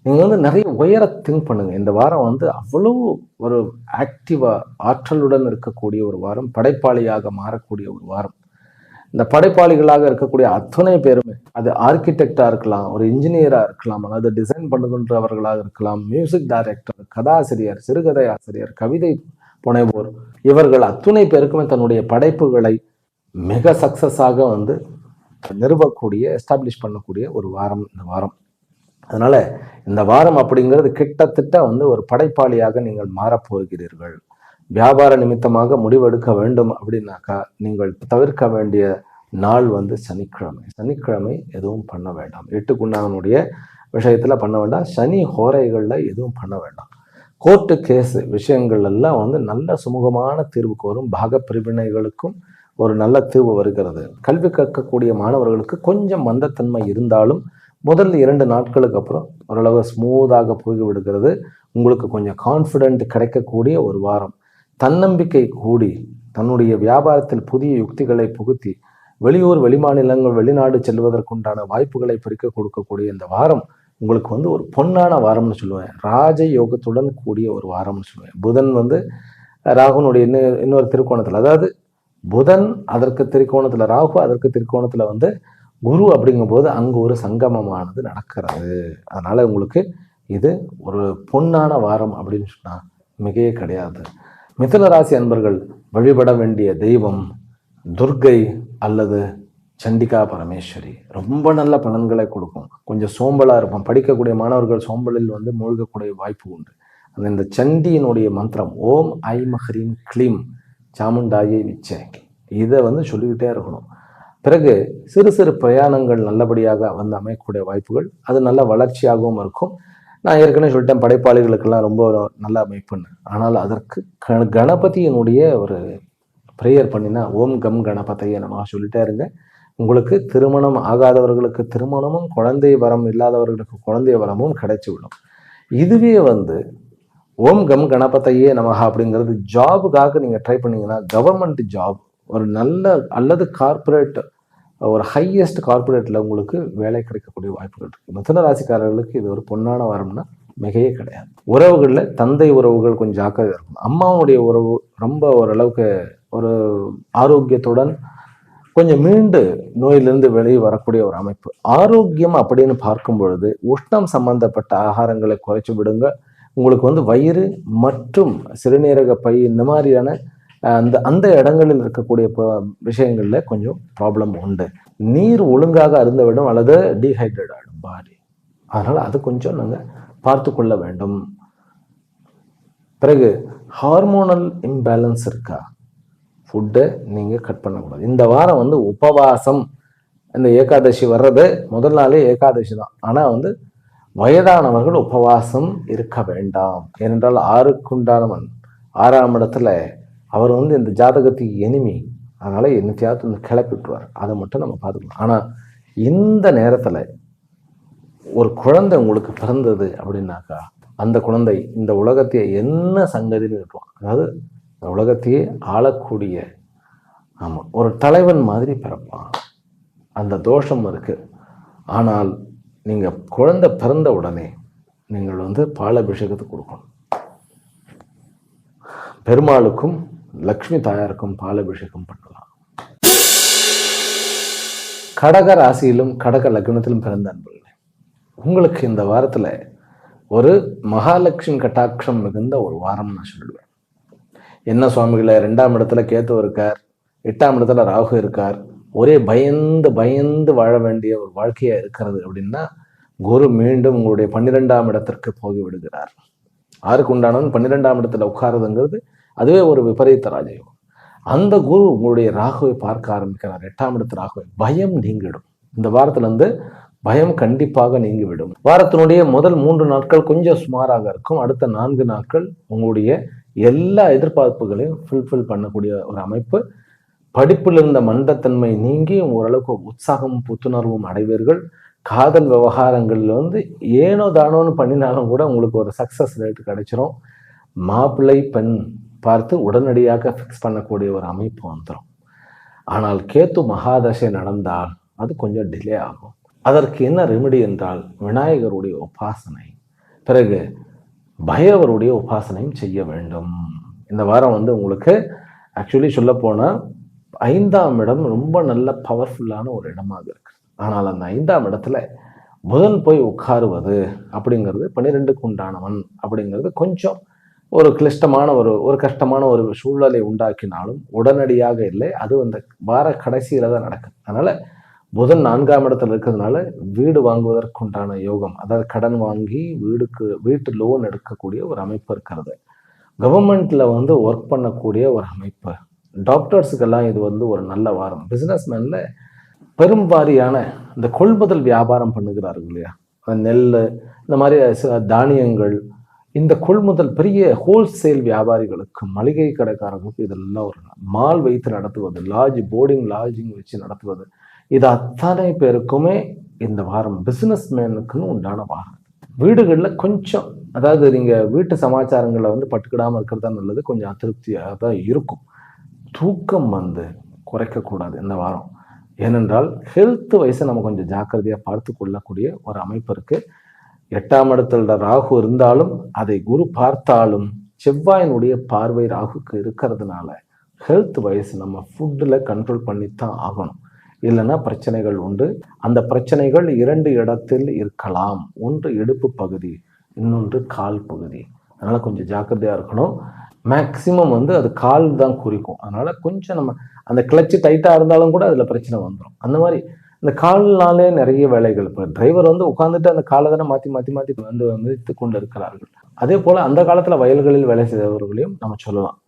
நீங்கள் நிறைய உயர திங்க் பண்ணுங்க. இந்த வாரம் அவ்வளவு ஒரு ஆக்டிவா ஆற்றலுடன் இருக்கக்கூடிய ஒரு வாரம், படைப்பாளியாக மாறக்கூடிய ஒரு வாரம். இந்த படைப்பாளிகளாக இருக்கக்கூடிய அத்தனை பேருமே, அது ஆர்கிடெக்டா இருக்கலாம், ஒரு இன்ஜினியரா இருக்கலாம், அதாவது டிசைன் பண்ணுகின்றவர்களாக இருக்கலாம், மியூசிக் டைரக்டர், கதாசிரியர், சிறுகதை ஆசிரியர், கவிதை புனைவோர், இவர்கள் அத்துணை பேருக்குமே தன்னுடைய படைப்புகளை மிக சக்சஸாக நிறுவக்கூடிய, எஸ்டாப்ளிஷ் பண்ணக்கூடிய ஒரு வாரம் இந்த வாரம். அதனால இந்த வாரம் அப்படிங்கிறது கிட்டத்தட்ட ஒரு படைப்பாளியாக நீங்கள் மாறப்போகிறீர்கள். வியாபார நிமித்தமாக முடிவெடுக்க வேண்டும் அப்படின்னாக்கா நீங்கள் தவிர்க்க வேண்டிய நாள் சனிக்கிழமை. சனிக்கிழமை எதுவும் பண்ண வேண்டாம். 8 குண்டானுடைய விஷயத்துல பண்ண வேண்டாம். சனி ஹோரைகளில் எதுவும் பண்ண வேண்டாம். கோர்ட்டு கேஸு விஷயங்கள் எல்லாம் வந்து நல்ல சுமூகமான தீர்வுக்கு வரும். பாகப்பிரிவினைகளுக்கும் ஒரு நல்ல தீர்வு வருகிறது. கல்வி கற்கக்கூடிய மாணவர்களுக்கு கொஞ்சம் மந்தத்தன்மை இருந்தாலும் முதல் 2 நாட்களுக்கு அப்புறம் ஓரளவு ஸ்மூத்தாக போய்விடுகிறது. உங்களுக்கு கொஞ்சம் கான்ஃபிடென்ட் கிடைக்கக்கூடிய ஒரு வாரம். தன்னம்பிக்கை கூடி தன்னுடைய வியாபாரத்தில் புதிய யுக்திகளை புகுத்தி வெளியூர், வெளிமாநிலங்கள், வெளிநாடு செல்வதற்குண்டான வாய்ப்புகளை பிரிக்க கொடுக்கக்கூடிய இந்த வாரம் உங்களுக்கு வந்து ஒரு பொன்னான வாரம்னு சொல்லுவேன். ராஜ யோகத்துடன் கூடிய ஒரு வாரம்னு சொல்லுவேன். புதன் வந்து ராகுனுடைய இன்னொரு திருக்கோணத்தில், அதாவது புதன் அதற்கு திரிகோணத்தில் ராகு, அதற்கு திரிகோணத்தில் வந்து குரு அப்படிங்கும்போது அங்கு ஒரு சங்கமமானது நடக்கிறது. அதனால உங்களுக்கு இது ஒரு பொன்னான வாரம் அப்படின்னு சொன்னா மிகையே கிடையாது. மிதுன ராசி அன்பர்கள் வழிபட வேண்டிய தெய்வம் துர்க்கை அல்லது சண்டிகா பரமேஸ்வரி. ரொம்ப நல்ல பலன்களை கொடுக்கும். கொஞ்சம் சோம்பலா இருப்போம். படிக்கக்கூடிய மாணவர்கள் சோம்பலில் வந்து மூழ்கக்கூடிய வாய்ப்பு உண்டு. இந்த சண்டியினுடைய மந்திரம் ஓம் ஐம் ஹ்ரீம் க்ளீம் சாமுண்டாயை விச்சை, இதை வந்து சொல்லிக்கிட்டே இருக்கணும். பிறகு சிறு சிறு பிரயாணங்கள் நல்லபடியாக வந்து அமையக்கூடிய வாய்ப்புகள், அது நல்ல வளர்ச்சியாகவும் இருக்கும். நான் ஏற்கனவே சொல்லிட்டேன் படைப்பாளிகளுக்கெல்லாம் ரொம்ப நல்ல அமைப்புன்னு. ஆனால் அதற்கு கணபதியினுடைய ஒரு ப்ரேயர் பண்ணினா ஓம் கம் கணபதியை நம்ம சொல்லிட்டே இருங்க. உங்களுக்கு திருமணம் ஆகாதவர்களுக்கு திருமணமும், குழந்தை வரம் இல்லாதவர்களுக்கு குழந்தை வரமும் கிடைச்சி விடும். இதுவே வந்து ஓம் கம் கணபதியே நமஹா அப்படிங்கிறது ஜாபுக்காக நீங்கள் ட்ரை பண்ணீங்கன்னா கவர்மெண்ட் ஜாப் ஒரு நல்ல அல்லது கார்பரேட் ஒரு ஹையஸ்ட் கார்பரேட்டில் உங்களுக்கு வேலை கிடைக்கக்கூடிய வாய்ப்புகள் இருக்குது. மிதுன ராசிக்காரர்களுக்கு இது ஒரு பொன்னான வாரம்னா மிகையே கிடையாது. உறவுகளில் தந்தை உறவுகள் கொஞ்சம் ஜாக்கிரதையாக இருக்கும். அம்மாவுடைய உறவு ரொம்ப ஓரளவுக்கு ஒரு ஆரோக்கியத்துடன் கொஞ்சம் மீண்டு நோயிலிருந்து வெளியே வரக்கூடிய ஒரு அமைப்பு. ஆரோக்கியம் அப்படின்னு பார்க்கும் பொழுது உஷ்ணம் சம்பந்தப்பட்ட ஆகாரங்களை குறைச்சி விடுங்க. உங்களுக்கு வந்து வயிறு மற்றும் சிறுநீரக பை இந்த மாதிரியான அந்த இடங்களில் இருக்கக்கூடிய விஷயங்கள்ல கொஞ்சம் ப்ராப்ளம் உண்டு. நீர் ஒழுங்காக அருந்த வேண்டும் அல்லது டீஹைட்ரேட் ஆகிடும் பாடி. அதனால அது கொஞ்சம் நாங்கள் பார்த்து கொள்ள வேண்டும். பிறகு ஹார்மோனல் இம்பேலன்ஸ் இருக்கா, ஃபுட்டை நீங்கள் கட் பண்ணக்கூடாது. இந்த வாரம் வந்து உபவாசம், இந்த ஏகாதசி வர்றது முதல் நாளே ஏகாதசி தான். ஆனால் வந்து வயதானவர்கள் உபவாசம் இருக்க வேண்டாம். ஏனென்றால் 6க்குண்டானவன் 6ஆம் இடத்துல அவர் வந்து இந்த ஜாதகத்துக்கு எனிமி. அதனால என்னத்தையாவது வந்து கிளப்பி விட்டுருவார். அதை மட்டும் நம்ம பார்த்துக்கணும். ஆனால் இந்த நேரத்தில் ஒரு குழந்தை உங்களுக்கு பிறந்தது அப்படின்னாக்கா அந்த குழந்தை இந்த உலகத்தையே என்ன சங்கதின்னு விட்டுருவான். அதாவது இந்த உலகத்தையே ஆளக்கூடிய ஒரு தலைவன் மாதிரி பிறப்பான். அந்த தோஷம் இருக்கு. ஆனால் நீங்கள் குழந்தை பிறந்த உடனே நீங்கள் வந்து பாலாபிஷேகத்தை கொடுக்கணும். பெருமாளுக்கும் லக்ஷ்மி தாயாருக்கும் பாலாபிஷேகம் பண்ணலாம். கடக ராசியிலும் கடக லக்னத்திலும் பிறந்த அன்பர்களே, உங்களுக்கு இந்த வாரத்தில் ஒரு மகாலட்சுமி கட்டாட்சம் மிகுந்த ஒரு வாரம் நான் சொல்லிடுவேன். என்ன சுவாமிகளை 2ஆம் இடத்துல கேத்து இருக்கார், 8ஆம் இடத்துல ராகு இருக்கார், ஒரே பயந்து பயந்து வாழ வேண்டிய ஒரு வாழ்க்கையா இருக்கிறது அப்படின்னா குரு மீண்டும் உங்களுடைய 12ஆம் இடத்திற்கு போய் விடுகிறார். 6க்கு உண்டானவன் 12ஆம் இடத்துல உட்காருதுங்கிறது அதுவே ஒரு விபரீத ராஜயோகம். அந்த குரு உங்களுடைய ராகுவை பார்க்க ஆரம்பிக்கிறார். 8ஆம் இடத்து ராகுவை. பயம் நீங்கிடும். இந்த வாரத்துல இருந்து பயம் கண்டிப்பாக நீங்கிவிடும். வாரத்தினுடைய முதல் 3 நாட்கள் கொஞ்சம் சுமாராக இருக்கும். அடுத்த 4 நாட்கள் உங்களுடைய எல்லா எதிர்பார்ப்புகளையும் ஃபுல்ஃபில் பண்ணக்கூடிய ஒரு அமைப்பு. படிப்பில் இருந்த மந்தத்தன்மை நீங்கி ஓரளவுக்கு உற்சாகமும் புத்துணர்வும் அடைவீர்கள். காதல் விவகாரங்கள்ல வந்து ஏனோ தானோன்னு பண்ணினாலும் கூட உங்களுக்கு ஒரு சக்சஸ் ரேட் கிடைச்சிரும். மாப்பிள்ளை பெண் பார்த்து உடனடியாக ஃபிக்ஸ் பண்ணக்கூடிய ஒரு அமைப்பு வந்துடும். ஆனால் கேத்து மகாதசை நடந்தால் அது கொஞ்சம் டிலே ஆகும். அதற்கு என்ன ரெமெடி என்றால் விநாயகருடைய உபாசனை, பிறகு பைரவருடைய உபாசனையும் செய்ய வேண்டும். இந்த வாரம் வந்து உங்களுக்கு ஆக்சுவலி சொல்ல போனால் 5ஆம் இடம் ரொம்ப நல்ல பவர்ஃபுல்லான ஒரு இடமாக இருக்கு. ஆனால் அந்த 5ஆம் இடத்துல புதன் போய் உட்காருவது அப்படிங்கிறது 12க்கு உண்டானவன் அப்படிங்கிறது கொஞ்சம் ஒரு கிளிஷ்டமான ஒரு கஷ்டமான ஒரு சூழலை உண்டாக்கினாலும் உடனடியாக இல்லை. அது அந்த வார கடைசியில தான் நடக்குது. அதனால புதன் 4ஆம் இடத்துல இருக்கிறதுனால வீடு வாங்குவதற்குண்டான யோகம், அதாவது கடன் வாங்கி வீட்டு லோன் எடுக்கக்கூடிய ஒரு அமைப்பு இருக்கிறது. கவர்மெண்ட்ல வந்து ஒர்க் பண்ணக்கூடிய ஒரு அமைப்பு. டாக்டர்ஸுக்கெல்லாம் இது வந்து ஒரு நல்ல வாரம். பிஸ்னஸ்மேன்ல பெரும்பாரியான இந்த கொள்முதல் வியாபாரம் பண்ணுகிறார்கள் இல்லையா, நெல் இந்த மாதிரி தானியங்கள் இந்த கொள்முதல் பெரிய ஹோல்சேல் வியாபாரிகளுக்கு, மளிகை கடைக்காரர்களுக்கு இதெல்லாம் ஒரு மால் வைத்து நடத்துவது, லாட்ஜிங் வச்சு நடத்துவது, இது அத்தனை பேருக்குமே இந்த வாரம் பிசினஸ் மேனுக்குன்னு உண்டான வாரம். வீடுகளில் கொஞ்சம், அதாவது நீங்கள் வீட்டு சமாச்சாரங்களை வந்து பட்டுக்கிடாமல் இருக்கிறது தான் நல்லது. கொஞ்சம் அதிருப்தியாக தான் இருக்கும். தூக்கம் வந்து குறைக்கக்கூடாது இந்த வாரம். ஏனென்றால் ஹெல்த் வைஸை நம்ம கொஞ்சம் ஜாக்கிரதையாக பார்த்து கொள்ளக்கூடிய ஒரு அமைப்பு இருக்கு. 8ஆம் இடத்துல ராகு இருந்தாலும் அதை குரு பார்த்தாலும் செவ்வாயினுடைய பார்வை ராகுக்கு இருக்கிறதுனால ஹெல்த் வைஸ் நம்ம ஃபுட்டில் கண்ட்ரோல் பண்ணித்தான் ஆகணும். இல்லைன்னா பிரச்சனைகள் உண்டு. அந்த பிரச்சனைகள் 2 இடத்தில் இருக்கலாம். ஒன்று இடுப்பு பகுதி, இன்னொன்று கால் பகுதி. அதனால கொஞ்சம் ஜாக்கிரதையாக இருக்கணும். மேக்சிமம் வந்து அது கால் தான் குறிக்கும். அதனால கொஞ்சம் நம்ம அந்த கிளச்சு டைட்டாக இருந்தாலும் கூட அதில் பிரச்சனை வந்துடும். அந்த மாதிரி இந்த கால்னாலே நிறைய வேலைகள். இப்போ டிரைவர் வந்து உட்காந்துட்டு அந்த காலை தானே மாற்றி வந்து மிதித்து கொண்டு இருக்கிறார்கள். அதே போல் அந்த காலத்தில் வயல்களில் வேலை செய்தவர்களையும் நம்ம சொல்லலாம்.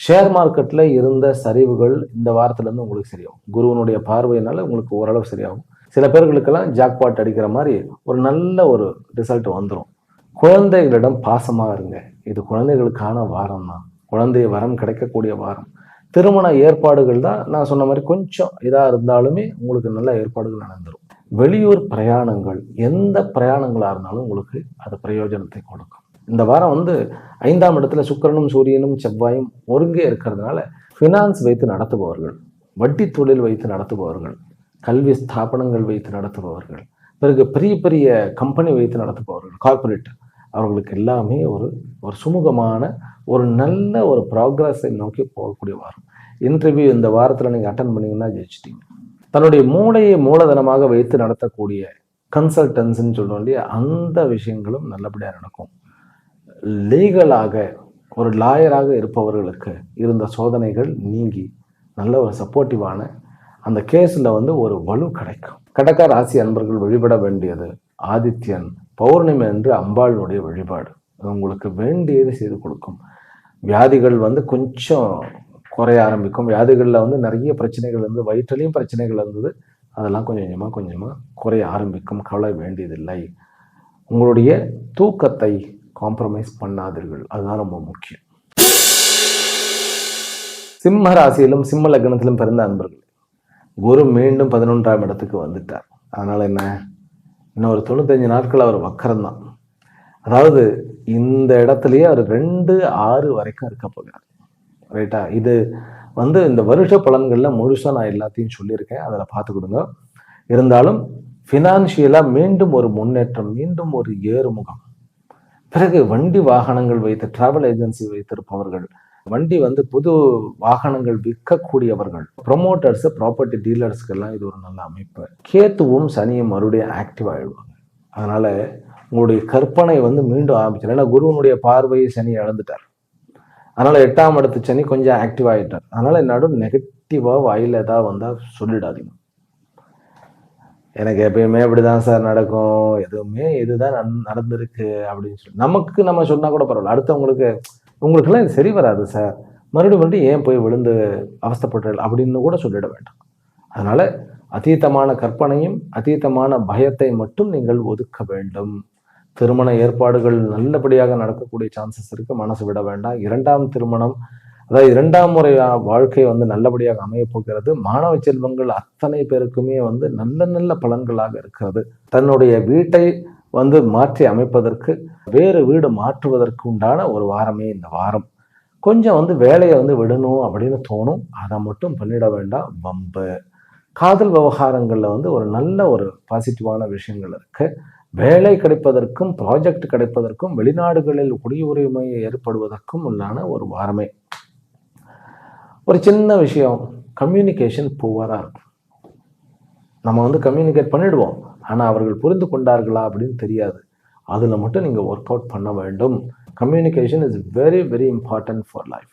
ஷேர் மார்க்கெட்டில் இருந்த சரிவுகள் இந்த வாரத்துலேருந்து உங்களுக்கு சரியாகும். குருவனுடைய பார்வையினால உங்களுக்கு ஓரளவு சரியாகும். சில பேர்களுக்கெல்லாம் ஜாக்பாட் அடிக்கிற மாதிரி ஒரு நல்ல ஒரு ரிசல்ட் வந்துடும். குழந்தைகளிடம் பாசமாக இருங்க. இது குழந்தைகளுக்கான வாரம் தான். குழந்தை வரம் கிடைக்கக்கூடிய வாரம். திருமண ஏற்பாடுகள் தான் நான் சொன்ன மாதிரி கொஞ்சம் இதாக இருந்தாலுமே உங்களுக்கு நல்ல ஏற்பாடுகள் நடந்துடும். வெளியூர் பிரயாணங்கள், எந்த பிரயாணங்களாக இருந்தாலும் உங்களுக்கு அது பிரயோஜனத்தை கொடுக்கும். இந்த வாரம் வந்து 5ஆம் இடத்துல சுக்கிரனும் சூரியனும் செவ்வாயும் ஒருங்கே இருக்கிறதுனால ஃபினான்ஸ் வைத்து நடத்துபவர்கள், வட்டி தொழில் வைத்து நடத்துபவர்கள், கல்வி ஸ்தாபனங்கள் வைத்து நடத்துபவர்கள், பிறகு பெரிய பெரிய கம்பெனி வைத்து நடத்துபவர்கள், கார்பரேட், அவர்களுக்கு எல்லாமே ஒரு சுமூகமான ஒரு நல்ல ஒரு ப்ராக்ரஸை நோக்கி போகக்கூடிய வாரம். இன்டர்வியூ இந்த வாரத்தில் நீங்கள் அட்டன் பண்ணிங்கன்னா ஜெயிச்சிட்டீங்க. தன்னுடைய மூளையை மூலதனமாக வைத்து நடத்தக்கூடிய கன்சல்டன்ஸ்ன்னு சொல்லுவோம் இல்லையா, அந்த விஷயங்களும் நல்லபடியாக நடக்கும். லீகலாக ஒரு லாயராக இருப்பவர்களுக்கு இருந்த சோதனைகள் நீங்கி நல்ல ஒரு சப்போர்ட்டிவான அந்த கேஸில் வந்து ஒரு வலு கிடைக்கும். கடக ராசி அன்பர்கள் வழிபட வேண்டியது ஆதித்யன் பௌர்ணமி என்று அம்பாளுடைய வழிபாடு. உங்களுக்கு வேண்டியது செய்து கொடுக்கும். வியாதிகள் வந்து கொஞ்சம் குறைய ஆரம்பிக்கும். வியாதிகளில் வந்து நிறைய பிரச்சனைகள் இருந்து, வயிற்றுலையும் பிரச்சனைகள் இருந்தது, அதெல்லாம் கொஞ்சமாக குறைய ஆரம்பிக்கும். கவலை வேண்டியதில்லை. உங்களுடைய தூக்கத்தை காம்ப்ரமைஸ் பண்ணாதீர்கள், அதுதான் ரொம்ப முக்கியம். சிம்ம ராசியிலும் சிம்ம லக்னத்திலும் பிறந்த அன்பர்கள், குரு மீண்டும் 11ஆம் இடத்துக்கு வந்துட்டார். அதனால என்ன, இன்னொரு 95 நாட்கள் அவர் வக்கரம்தான். அதாவது இந்த இடத்துலயே அவர் 2-6 வரைக்கும் இருக்க போகிறார். ரைட்டா? இது வந்து இந்த வருஷ பலன்கள்ல முழுசா நான் எல்லாத்தையும் சொல்லியிருக்கேன், அதில் பார்த்துக்கிடுங்க. இருந்தாலும் ஃபினான்ஷியலாக மீண்டும் ஒரு முன்னேற்றம், மீண்டும் ஒரு ஏறுமுகம். பிறகு வண்டி வாகனங்கள் வைத்து டிராவல் ஏஜென்சி வைத்திருப்பவர்கள், வண்டி வந்து புது வாகனங்கள் விற்கக்கூடியவர்கள், ப்ரொமோட்டர்ஸ், ப்ராப்பர்ட்டி டீலர்ஸ்க்கெல்லாம் இது ஒரு நல்ல அமைப்பு. கேத்துவும் சனியும் மறுபடியும் ஆக்டிவ் ஆகிடுவாங்க. அதனால உங்களுடைய கற்பனை வந்து மீண்டும் ஆரம்பிச்சிடும். ஏன்னா குருவனுடைய பார்வையை சனி இழந்துட்டார். அதனால 8ஆம் இடத்து சனி கொஞ்சம் ஆக்டிவ் ஆகிட்டார். அதனால நடுவு நெகட்டிவா வாயில் ஏதாவது வந்தால் சொல்லிடாதீங்க. எனக்கு எப்பயுமே இப்படிதான் சார் நடக்கும், எதுவுமே இதுதான் நடந்திருக்கு அப்படின்னு சொல்லி நம்ம சொன்னா கூட பரவாயில்ல. உங்களுக்கெல்லாம் இது சரி வராது சார், மறுபடியும் ஏன் போய் விழுந்து அவஸ்தைப்பட்டு அப்படின்னு கூட சொல்லிட வேண்டாம். அதனால அதீதமான கற்பனையும் அதீதமான பயத்தை மட்டும் நீங்கள் ஒதுக்க வேண்டும். திருமண ஏற்பாடுகள் நல்லபடியாக நடக்கக்கூடிய சான்சஸ் இருக்கு, மனசு விட வேண்டாம். 2ஆம் திருமணம், அதாவது 2ஆம் முறை வாழ்க்கை வந்து நல்லபடியாக அமைய போகிறது. மாணவ செல்வங்கள் அத்தனை பேருக்குமே வந்து நல்ல நல்ல பலன்களாக இருக்கிறது. தன்னுடைய வீட்டை வந்து மாற்றி அமைப்பதற்கு, வேறு வீடு மாற்றுவதற்கு உண்டான ஒரு வாரமே இந்த வாரம். கொஞ்சம் வந்து வேலையை வந்து விடணும் அப்படின்னு தோணும், அதை மட்டும் பண்ணிட வேண்டாம். வம்பு காதல் விவகாரங்கள்ல வந்து ஒரு நல்ல ஒரு பாசிட்டிவான விஷயங்கள் இருக்கு. வேலை கிடைப்பதற்கும், ப்ராஜெக்ட் கிடைப்பதற்கும், வெளிநாடுகளில் குடியுரிமை ஏற்படுவதற்கும் உள்ளான ஒரு வாரமே. ஒரு சின்ன விஷயம், கம்யூனிகேஷன் புவரா இருக்கும். நம்ம வந்து கம்யூனிகேட் பண்ணிடுவோம், ஆனா அவர்கள் புரிந்து கொண்டார்களா அப்படின்னு தெரியாது. அதுல மட்டும் நீங்க ஒர்க் அவுட் பண்ண வேண்டும். Communication is very very important for life.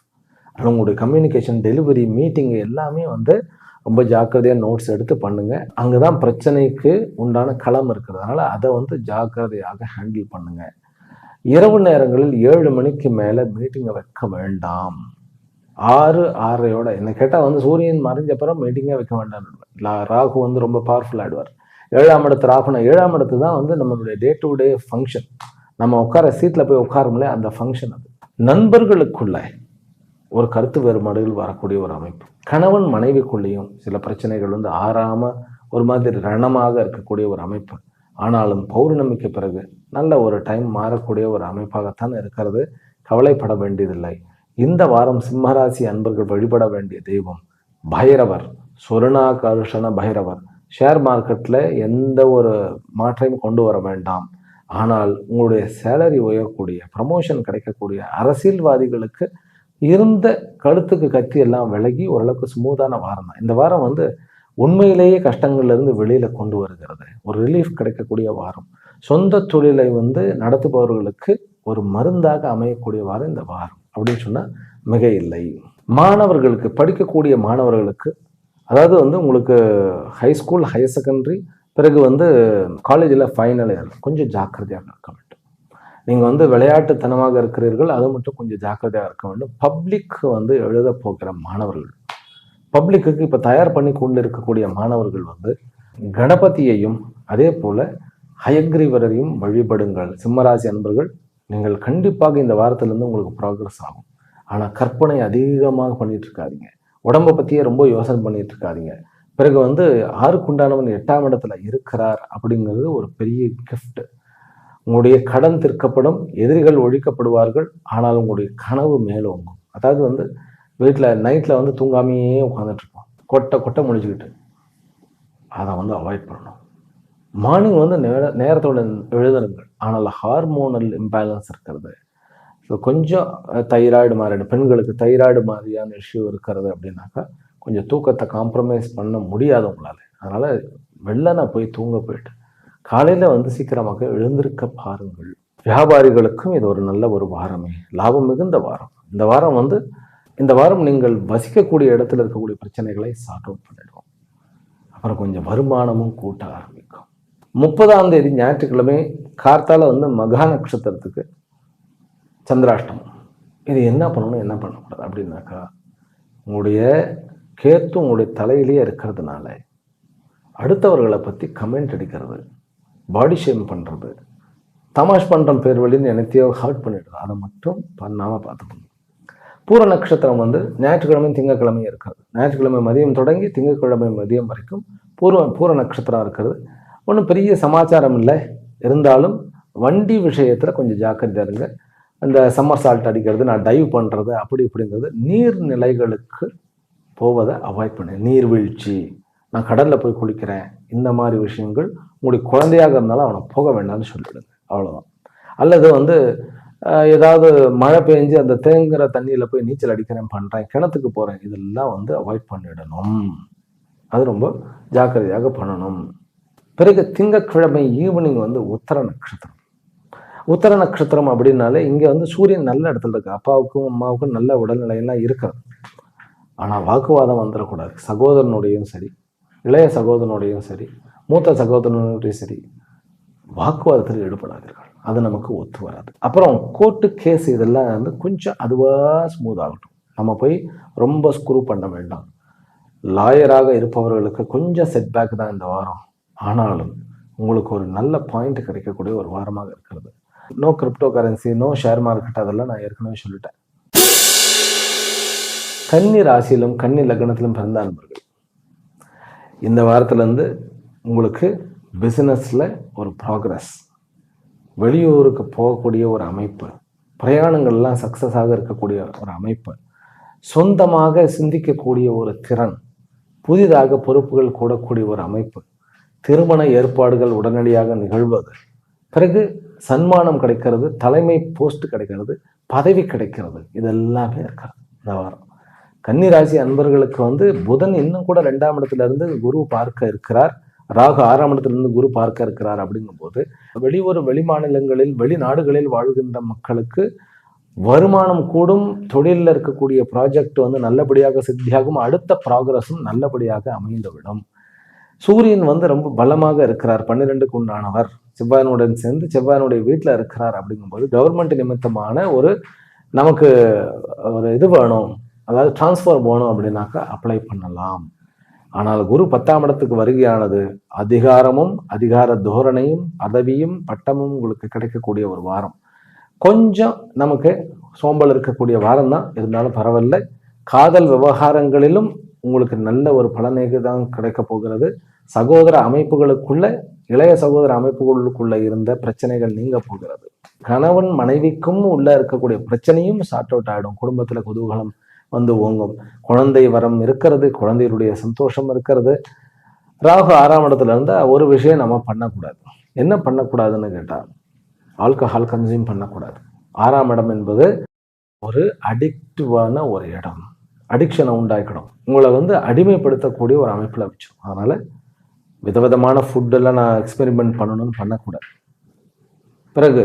உங்களுடைய கம்யூனிகேஷன், டெலிவரி, மீட்டிங் எல்லாமே வந்து ரொம்ப ஜாக்கிரதையாக நோட்ஸ் எடுத்து பண்ணுங்க. அங்கதான் பிரச்சனைக்கு உண்டான களம் இருக்கிறதுனால அதை வந்து ஜாக்கிரதையாக ஹேண்டில் பண்ணுங்க. இரவு நேரங்களில் 7 மணிக்கு மேல மீட்டிங்கை வைக்க வேண்டாம். 6-6:30 என்ன கேட்டால் வந்து சூரியன் மறைஞ்ச பிறகு மீட்டிங்கே வைக்க வேண்டாம். ராகு வந்து ரொம்ப பவர்ஃபுல் ஆயிடுவார். 7ஆம் இடத்து ராகுனா, 7ஆம் இடத்து தான் வந்து நம்மளுடைய டே டு டே ஃபங்க்ஷன். நம்ம உட்கார சீட்டில் போய் உட்காரும்ல, அந்த ஃபங்க்ஷன் அது. நண்பர்களுக்குள்ள ஒரு கருத்து வேறுபாடுகள் வரக்கூடிய ஒரு அமைப்பு. கணவன் மனைவிக்குள்ளேயும் சில பிரச்சனைகள் வந்து ஆறாம ஒரு மாதிரி ரணமாக இருக்கக்கூடிய ஒரு அமைப்பு. ஆனாலும் பௌர்ணமிக்கு பிறகு நல்ல ஒரு டைம் மாறக்கூடிய ஒரு அமைப்பாகத்தான் இருக்கிறது. கவலைப்பட வேண்டியதில்லை. இந்த வாரம் சிம்மராசி அன்பர்கள் வழிபட வேண்டிய தெய்வம் பைரவர், சொருணாகர்ஷண பைரவர். ஷேர் மார்க்கெட்டில் எந்த ஒரு மாற்றையும் கொண்டு வர வேண்டாம். ஆனால் உங்களுடைய சேலரி உயரக்கூடிய, ப்ரமோஷன் கிடைக்கக்கூடிய, அரசியல்வாதிகளுக்கு இருந்த கழுத்துக்கு கத்தி எல்லாம் விலகி ஓரளவுக்கு ஸ்மூத்தான வாரம் தான். இந்த வாரம் வந்து உண்மையிலேயே கஷ்டங்கள்ல இருந்து வெளியில கொண்டு வருகிறது. ஒரு ரிலீஃப் கிடைக்கக்கூடிய வாரம். சொந்த தொழிலை வந்து நடத்துபவர்களுக்கு ஒரு மருந்தாக அமையக்கூடிய வாரம் இந்த வாரம் அப்படின்னு சொன்னா மிக இல்லை. மாணவர்களுக்கு, படிக்கக்கூடிய மாணவர்களுக்கு, அதாவது வந்து உங்களுக்கு ஹை ஸ்கூல், ஹையர் செகண்டரி, பிறகு வந்து காலேஜில் ஃபைனல் இயர் கொஞ்சம் ஜாக்கிரதையாக இருக்க வேண்டும். நீங்கள் வந்து விளையாட்டுத்தனமாக இருக்கிறீர்கள், அது மட்டும் கொஞ்சம் ஜாக்கிரதையாக இருக்க வேண்டும். பப்ளிக் வந்து எழுத போகிற மாணவர்கள், பப்ளிக்கு இப்போ தயார் பண்ணி கொண்டு இருக்கக்கூடிய மாணவர்கள் வந்து கணபதியையும் அதே போல் ஹயக்ரீவரையும் வழிபடுங்கள். சிம்மராசி அன்பர்கள், நீங்கள் கண்டிப்பாக இந்த வாரத்திலேருந்து உங்களுக்கு ப்ராக்ரஸ் ஆகும். ஆனால் கற்பனை அதிகமாக பண்ணிட்டு இருக்காதீங்க. உடம்பை பற்றியே ரொம்ப யோசனை பண்ணிட்டு இருக்காதீங்க. பிறகு வந்து 6க்குண்டானவன் 8ஆம் இடத்துல இருக்கிறார் அப்படிங்கிறது ஒரு பெரிய கிஃப்ட். உங்களுடைய கடன் தீர்க்கப்படும், எதிரிகள் ஒழிக்கப்படுவார்கள். ஆனால் உங்களுடைய கனவு மேலோங்கும். அதாவது வந்து வீட்டில் நைட்டில் வந்து தூங்காமையே உட்காந்துட்டு இருப்போம், கொட்டை முடிச்சுக்கிட்டு. அதை வந்து அவாய்ட் பண்ணணும். மார்னிங் வந்து நேரத்தோட எழுதுனுங்கள். ஆனால் ஹார்மோனல் இம்பேலன்ஸ் இருக்கிறது, ஸோ கொஞ்சம் தைராய்டு மாதிரி, பெண்களுக்கு தைராய்டு மாதிரியான இஷ்யூ இருக்கிறது அப்படின்னாக்கா கொஞ்சம் தூக்கத்தை காம்ப்ரமைஸ் பண்ண முடியாது உங்களால். அதனால் வெள்ளனை போய் தூங்க போயிட்டு காலையில் வந்து சீக்கிரமாக எழுந்திருக்க பாருங்கள். வியாபாரிகளுக்கும் இது ஒரு நல்ல ஒரு வாரமே, லாபம் மிகுந்த வாரம். இந்த வாரம் நீங்கள் வசிக்கக்கூடிய இடத்துல இருக்கக்கூடிய பிரச்சனைகளை சார்ட் அவுட் பண்ணிடுவோம். அப்புறம் கொஞ்சம் வருமானமும் கூட்ட ஆரம்பிக்கும். 30ஆம் தேதி ஞாயிற்றுக்கிழமை கார்த்தால வந்து மகா நட்சத்திரத்துக்கு சந்திராஷ்டமம். இது என்ன பண்ணணும், என்ன பண்ணக்கூடாது அப்படின்னாக்கா, உங்களுடைய கேத்து உங்களுடைய தலையிலேயே இருக்கிறதுனால அடுத்தவர்களை பற்றி கமெண்ட் அடிக்கிறது, பாடி ஷேம் பண்ணுறது, தமாஷ் பண்ணுற பேர் வழின்னு எனத்தையோ ஹர்ட் பண்ணிடுறது, அதை மட்டும் பண்ணாமல் பார்த்துக்கணும். பூர நட்சத்திரம் வந்து ஞாயிற்றுக்கிழமை திங்கக்கிழமையும் இருக்கிறது. ஞாயிற்றுக்கிழமை மதியம் தொடங்கி திங்கட்கிழமை மதியம் வரைக்கும் பூர நட்சத்திரம் இருக்கிறது. ஒன்றும் பெரிய சமாச்சாரம் இல்லை, இருந்தாலும் வண்டி விஷயத்தில் கொஞ்சம் ஜாக்கிரதையாக இருங்க. அந்த சம்மர் சால்ட் அடிக்கிறது, நான் டைவ் பண்ணுறது, அப்படி இப்படிங்கிறது, நீர்நிலைகளுக்கு போவதை அவாய்ட் பண்ணு. நீர்வீழ்ச்சி, நான் கடலில் போய் குளிக்கிறேன், இந்த மாதிரி விஷயங்கள் உங்களுடைய குழந்தையாக இருந்தாலும் அவனை போக வேண்டாம்னு சொல்லிவிடுங்க, அவ்வளோதான். அல்லது வந்து ஏதாவது மழை பெஞ்சு அந்த தேங்குற தண்ணியில் போய் நீச்சல் அடிக்கிறேன், பண்ணுறேன், கிணத்துக்கு போகிறேன், இதெல்லாம் வந்து அவாய்ட் பண்ணிடணும். அது ரொம்ப ஜாக்கிரதையாக பண்ணணும். பிறகு திங்கட்கிழமை ஈவினிங் வந்து உத்தர நட்சத்திரம். உத்தர நட்சத்திரம் அப்படின்னாலே இங்கே வந்து சூரியன் நல்ல இடத்துல இருக்கு. அப்பாவுக்கும் அம்மாவுக்கும் நல்ல உடல்நிலையெல்லாம் இருக்கிறது. ஆனால் வாக்குவாதம் வந்துடக்கூடாது. சகோதரனுடையும் சரி, இளைய சகோதரனுடையும் சரி, மூத்த சகோதரனுடையும் சரி, வாக்குவாதத்தில் ஈடுபடாதீர்கள். அது நமக்கு ஒத்து வராது. அப்புறம் கோர்ட்டு கேஸ் இதெல்லாம் வந்து கொஞ்சம் அதுவாக ஸ்மூத் ஆகட்டும். நம்ம போய் ரொம்ப ஸ்க்ரூ பண்ண வேண்டாம். லாயராக இருப்பவர்களுக்கு கொஞ்சம் செட்பேக் தான் இந்த வாரம். ஆனாலும் உங்களுக்கு ஒரு நல்ல பாயிண்ட் கிடைக்கக்கூடிய ஒரு வாரமாக இருக்கிறது. No cryptocurrency, no share market, அதெல்லாம் நான் ஏற்கனவே சொல்லிட்டேன். கன்னி ராசியிலும் கன்னி லக்னத்திலும் பிறந்த அன்பர்கள், இந்த வாரத்திலேருந்து உங்களுக்கு பிஸ்னஸில் ஒரு ப்ராக்ரஸ், வெளியூருக்கு போகக்கூடிய ஒரு அமைப்பு, பிரயாணங்கள்லாம் சக்ஸஸாக இருக்கக்கூடிய ஒரு அமைப்பு, சொந்தமாக சிந்திக்கக்கூடிய ஒரு திறன், புதிதாக பொறுப்புகள் கூடக்கூடிய ஒரு அமைப்பு, திருமண ஏற்பாடுகள் உடனடியாக நிகழ்வது, பிறகு சன்மானம் கிடைக்கிறது, தலைமை போஸ்ட் கிடைக்கிறது, பதவி கிடைக்கிறது, இதெல்லாமே இருக்கிறது இந்த வாரம். கன்னிராசி அன்பர்களுக்கு வந்து புதன் இன்னும் கூட 2ஆம் இடத்துல இருந்து குரு பார்க்க இருக்கிறார், ராகு 6ஆம் இடத்திலிருந்து குரு பார்க்க இருக்கிறார். அப்படிங்கும்போது வெளியூர், வெளிமாநிலங்களில், வெளிநாடுகளில் வாழ்கின்ற மக்களுக்கு வருமானம் கூடும், தொழிலில் இருக்கக்கூடிய ப்ராஜெக்ட் வந்து நல்லபடியாக சித்தியாகும், அடுத்த ப்ராக்ரஸும் நல்லபடியாக அமைந்துவிடும். சூரியன் வந்து ரொம்ப பலமாக இருக்கிறார், 12க்கு உண்டானவர், செவ்வாயனுடன் சேர்ந்து செவ்வாயனுடைய வீட்டில் இருக்கிறார். அப்படிங்கும்போது கவர்மெண்ட் நிமித்தமான ஒரு நமக்கு ஒரு இது வேணும், அதாவது டிரான்ஸ்ஃபர் வேணும் அப்படின்னாக்கா அப்ளை பண்ணலாம். ஆனால் குரு 10ஆம் இடத்துக்கு வருகையானது அதிகாரமும் அதிகார தோரணையும் பதவியும் பட்டமும் உங்களுக்கு கிடைக்கக்கூடிய ஒரு வாரம். கொஞ்சம் நமக்கு சோம்பல் இருக்கக்கூடிய வாரம் தான், இருந்தாலும் பரவாயில்லை. காதல் விவகாரங்களிலும் உங்களுக்கு நல்ல ஒரு பலனை தான் கிடைக்க போகிறது. சகோதர அமைப்புகளுக்குள்ள, இளைய சகோதர அமைப்புகளுக்குள்ள இருந்த பிரச்சனைகள் நீங்க போகிறது. கணவன் மனைவிக்கும் உள்ள இருக்கக்கூடிய பிரச்சனையும் சார்ட் அவுட் ஆயிடும். குடும்பத்துல குதூகலம் வந்து ஓங்கும். குழந்தை வரம் இருக்கிறது, குழந்தையுடைய சந்தோஷம் இருக்கிறது. ராகு 6ஆம் இடத்துல இருந்தா ஒரு விஷயம் நம்ம பண்ணக்கூடாது. என்ன பண்ணக்கூடாதுன்னு கேட்டா, ஆல்கஹால் கன்சியூம் பண்ணக்கூடாது. 6ஆம் இடம் என்பது ஒரு அடிக்டிவான ஒரு இடம். அடிக்ஷனை உண்டாக்கணும், உங்களை வந்து அடிமைப்படுத்தக்கூடிய ஒரு அமைப்புல வச்சோம். அதனால விதவிதமான ஃபுட்டெல்லாம் நான் எக்ஸ்பெரிமெண்ட் பண்ணணும்னு பண்ணக்கூடாது. பிறகு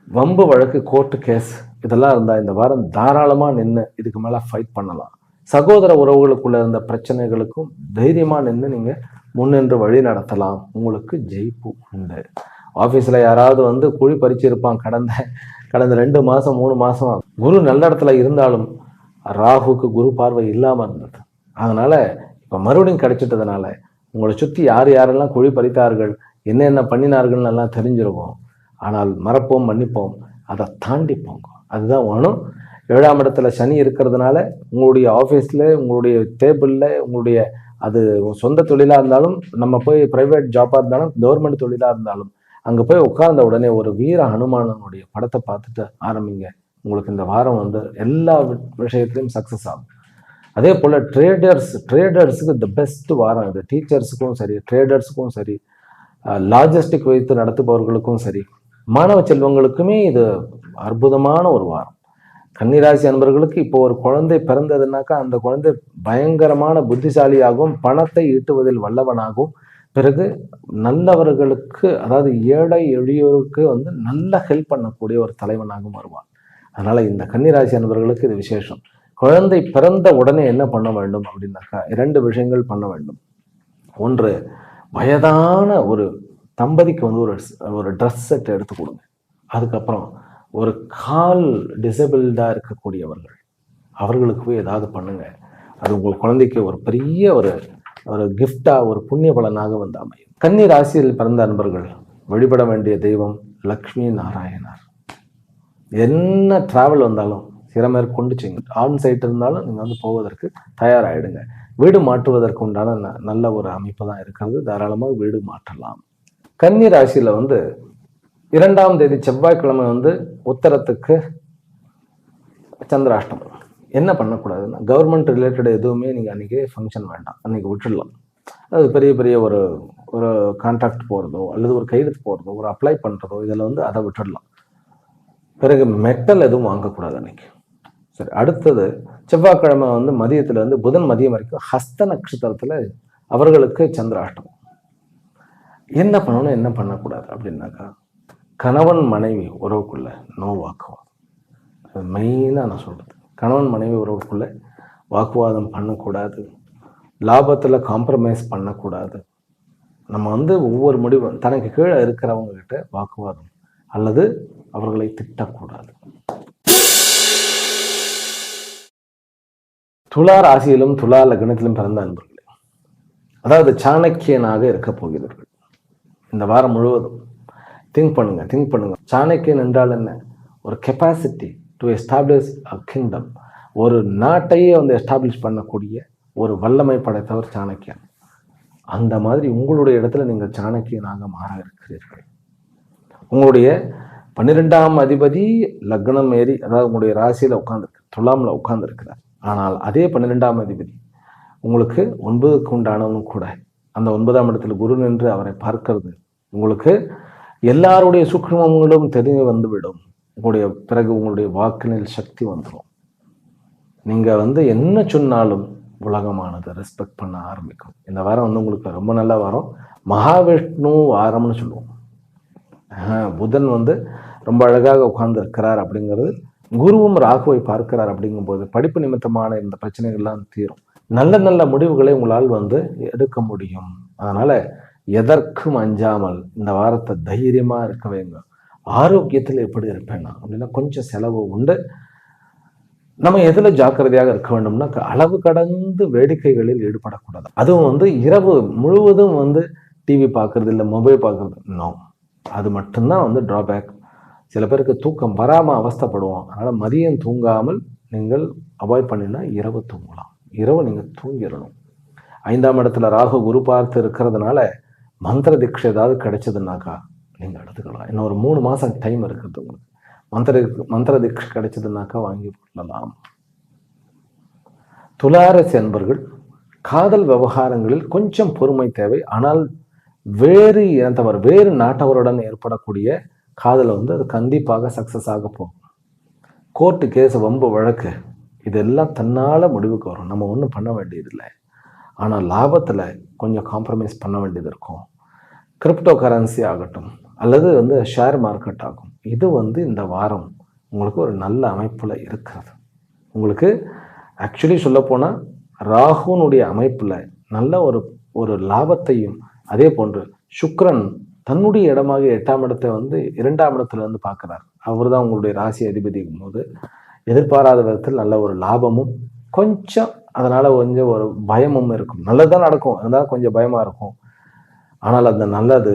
வம்பு வழக்கு, கோர்ட்டு கேஸ் இதெல்லாம் இருந்தால் இந்த வாரம் தாராளமாக நின்று இதுக்கு மேலே ஃபைட் பண்ணலாம். சகோதர உறவுகளுக்குள்ள இருந்த பிரச்சனைகளுக்கும் தைரியமாக நின்று நீங்கள் முன்னின்று வழி நடத்தலாம். உங்களுக்கு ஜெயிப்பு உண்டு. ஆஃபீஸில் யாராவது வந்து குழி பறிச்சிருப்பான் கடந்த 2 மாதம் 3 மாதம். குரு நல்ல இடத்துல இருந்தாலும் ராகுக்கு குரு பார்வை இல்லாமல் இருந்தது. அதனால இப்போ மறுபடியும் கிடைச்சிட்டதுனால உங்களை சுற்றி யார் யாரெல்லாம் குழி பறித்தார்கள், என்னென்ன பண்ணினார்கள்னு எல்லாம் தெரிஞ்சிருக்கும். ஆனால் மறப்போம், மன்னிப்போம், அதை தாண்டி போங்க. அதுதான் வேணும். 7ஆம் இடத்துல சனி இருக்கிறதுனால உங்களுடைய ஆஃபீஸில், உங்களுடைய டேபிளில், உங்களுடைய அது சொந்த தொழிலாக இருந்தாலும், நம்ம போய் ப்ரைவேட் ஜாப்பாக இருந்தாலும், கவர்மெண்ட் தொழிலாக இருந்தாலும், அங்கே போய் உட்கார்ந்த உடனே ஒரு வீர ஹனுமானனுடைய படத்தை பார்த்துட்டு ஆரம்பிங்க. உங்களுக்கு இந்த வாரம் வந்து எல்லா விஷயத்துலையும் சக்ஸஸ் ஆகும். அதே போல் ட்ரேடர்ஸுக்கு த பெஸ்ட் வாரம் இது. டீச்சர்ஸுக்கும் சரி, ட்ரேடர்ஸுக்கும் சரி, லாஜிஸ்டிக் வைத்து நடத்துபவர்களுக்கும் சரி, மாணவ செல்வங்களுக்குமே இது அற்புதமான ஒரு வாரம். கன்னிராசி அன்பர்களுக்கு இப்போ ஒரு குழந்தை பிறந்ததுனாக்கா அந்த குழந்தை பயங்கரமான புத்திசாலியாகவும் பணத்தை ஈட்டுவதில் வல்லவனாகவும், பிறகு நல்லவர்களுக்கு, அதாவது ஏழை எளியோருக்கு வந்து நல்ல ஹெல்ப் பண்ணக்கூடிய ஒரு தலைவனாகவும் வருவான். அதனால இந்த கன்னிராசி அன்பர்களுக்கு இது விசேஷம். குழந்தை பிறந்த உடனே என்ன பண்ண வேண்டும் அப்படின்னாக்கா 2 விஷயங்கள் பண்ண வேண்டும். ஒன்று, வயதான ஒரு தம்பதிக்கு வந்து ஒரு ட்ரெஸ் செட் எடுத்து கொடுங்க. அதுக்கப்புறம் ஒரு கால் டிசபிள்டாக இருக்கக்கூடியவர்கள், அவர்களுக்கு போய் ஏதாவது பண்ணுங்க. அது உங்கள் குழந்தைக்கு ஒரு பெரிய ஒரு கிஃப்டாக, ஒரு புண்ணிய பலனாக வந்து அமையும். கன்னி ராசியில் பிறந்த அன்பர்கள் வழிபட வேண்டிய தெய்வம் லக்ஷ்மி நாராயணர். என்ன டிராவல் வந்தாலும் சிறமேற்கொண்டு செய்யுங்க. ஆன் சைட் இருந்தாலும் நீங்கள் வந்து போவதற்கு தயாராகிடுங்க. வீடு மாற்றுவதற்கு உண்டான நல்ல ஒரு அமைப்பு தான் இருக்கிறது. தாராளமாக வீடு மாற்றலாம். கன்னி ராசியில் வந்து 2ஆம் தேதி செவ்வாய்க்கிழமை வந்து உத்தரத்துக்கு சந்திராஷ்டமம். என்ன பண்ணக்கூடாதுன்னா, கவர்மெண்ட் ரிலேட்டட் எதுவுமே நீங்கள் அன்றைக்கி ஃபங்க்ஷன் வேண்டாம், அன்றைக்கி விட்டுடலாம். அது பெரிய பெரிய ஒரு கான்ட்ராக்ட் போகிறதோ அல்லது ஒரு கையெழுத்து போகிறதோ ஒரு அப்ளை பண்ணுறதோ இதில் வந்து அதை விட்டுடலாம். பிறகு மெட்டல் எதுவும் வாங்கக்கூடாது அன்னைக்கு. சரி, அடுத்தது செவ்வாய்க்கிழமை வந்து மதியத்தில் வந்து புதன் மதியம் வரைக்கும் ஹஸ்த நட்சத்திரத்தில் அவர்களுக்கு சந்திராஷ்டமம். என்ன பண்ணணும், என்ன பண்ணக்கூடாது அப்படின்னாக்கா, கணவன் மனைவி உறவுக்குள்ள நோ வாக்குவாதம். அது மெயினாக நான் சொல்கிறது. கணவன் மனைவி உறவுக்குள்ள வாக்குவாதம் பண்ணக்கூடாது. லாபத்தில் காம்ப்ரமைஸ் பண்ணக்கூடாது. நம்ம வந்து ஒவ்வொரு முடிவும் தனக்கு கீழே இருக்கிறவங்க கிட்ட வாக்குவாதம் அல்லது அவர்களை திட்டக்கூடாது. துலா ராசியிலும் துலா லக்னத்திலும் பிறந்த அன்பர்களே, அதாவது சாணக்கியனாக இருக்க போகிறீர்கள் இந்த வாரம் முழுவதும். திங்க் பண்ணுங்க. சாணக்கியன் என்றால் என்ன? ஒரு capacity to establish a kingdom. ஒரு நாட்டையே வந்து எஸ்டாப்ளிஷ் பண்ணக்கூடிய ஒரு வல்லமை படைத்தவர் சாணக்கியன். அந்த மாதிரி உங்களுடைய இடத்துல நீங்கள் சாணக்கியனாக மாற இருக்கிறீர்கள். உங்களுடைய 12ஆம் அதிபதி லக்னம் ஏறி, அதாவது உங்களுடைய ராசியில் உட்கார்ந்துருக்கு, துலாமில் உட்கார்ந்துருக்கிறார். ஆனால் அதே 12ஆம் அதிபதி உங்களுக்கு 9க்கு உண்டானவனும் கூட. அந்த 9ஆம் இடத்துல குரு நின்று அவரை பார்க்கிறது உங்களுக்கு எல்லாருடைய சூக்ஷ்மங்களும் தெரிந்து வந்துவிடும். பிறகு உங்களுடைய வாக்கினில் சக்தி வந்துடும். நீங்கள் வந்து என்ன சொன்னாலும் உலகமானது ரெஸ்பெக்ட் பண்ண ஆரம்பிக்கும். இந்த வாரம் வந்து உங்களுக்கு ரொம்ப நல்ல வாரம். மகாவிஷ்ணு வாரம்னு சொல்லுவோம். புதன் வந்து ரொம்ப அழகாக உட்கார்ந்து இருக்கிறார் அப்படிங்கிறது, குருவும் ராகுவை பார்க்கிறார் அப்படிங்கும்போது படிப்பு நிமித்தமான இந்த பிரச்சனைகள்லாம் தீரும். நல்ல நல்ல முடிவுகளை உங்களால் வந்து எடுக்க முடியும். அதனால எதற்கும் அஞ்சாமல் இந்த வாரத்தை தைரியமா இருக்க வைங்க. ஆரோக்கியத்தில் எப்படி இருப்பேன்னா அப்படின்னா, கொஞ்சம் செலவு உண்டு. நம்ம எதில் ஜாக்கிரதையாக இருக்க வேண்டும்னா, அளவு கடந்து வேடிக்கைகளில் ஈடுபடக்கூடாது. அதுவும் வந்து இரவு முழுவதும் வந்து டிவி பார்க்கறது இல்லை, மொபைல் பார்க்கறது, நோ. அது மட்டும்தான் வந்து ட்ராபேக். சில பேருக்கு தூக்கம் வராமல் அவஸ்தைப்படுவோம். அதனால் மதியம் தூங்காமல் நீங்கள் அவாய்ட் பண்ணினா இரவு தூங்கலாம். இரவு நீங்கள் தூங்கிடணும். 5ஆம் இடத்துல ராகு குரு பார்த்து இருக்கிறதுனால மந்திர தீட்சை ஏதாவது கிடைச்சதுன்னாக்கா நீங்கள் எடுத்துக்கலாம். இன்னும் ஒரு 3 மாதம் டைம் இருக்குது உங்களுக்கு. மந்திர தீட்சை கிடைச்சதுன்னாக்கா வாங்கி கொள்ளலாம். துளாராசி அன்பர்கள், காதல் விவகாரங்களில் கொஞ்சம் பொறுமை தேவை. ஆனால் வேறு இனத்தவர், வேறு நாட்டவருடன் ஏற்படக்கூடிய காதலை வந்து அது கண்டிப்பாக சக்சஸ் ஆக போகும். கோர்ட்டு கேஸ், வம்பு வழக்கு இதெல்லாம் தன்னால் முடிவுக்கு வரும். நம்ம ஒன்றும் பண்ண வேண்டியதில்லை. ஆனால் லாபத்தில் கொஞ்சம் காம்ப்ரமைஸ் பண்ண வேண்டியது இருக்கும். கிரிப்டோ கரன்சி ஆகட்டும் அல்லது வந்து ஷேர் மார்க்கெட் ஆகும், இது வந்து இந்த வாரம் உங்களுக்கு ஒரு நல்ல அமைப்பில் இருக்கிறது. உங்களுக்கு ஆக்சுவலி சொல்லப்போனால் ராகுனுடைய அமைப்பில் நல்ல ஒரு லாபத்தையும், அதே போன்று சுக்கிரன் தன்னுடைய இடமாக 8ஆம் இடத்தை வந்து 2ஆம் இடத்துல இருந்து பார்க்குறார். அவர் தான் உங்களுடைய ராசி அதிபதிக்கும் போது எதிர்பாராத விதத்தில் நல்ல ஒரு லாபமும் கொஞ்சம் அதனால் கொஞ்சம் ஒரு பயமும் இருக்கும். நல்லதுதான் நடக்கும், இருந்தாலும் கொஞ்சம் பயமாக இருக்கும். ஆனால் அந்த நல்லது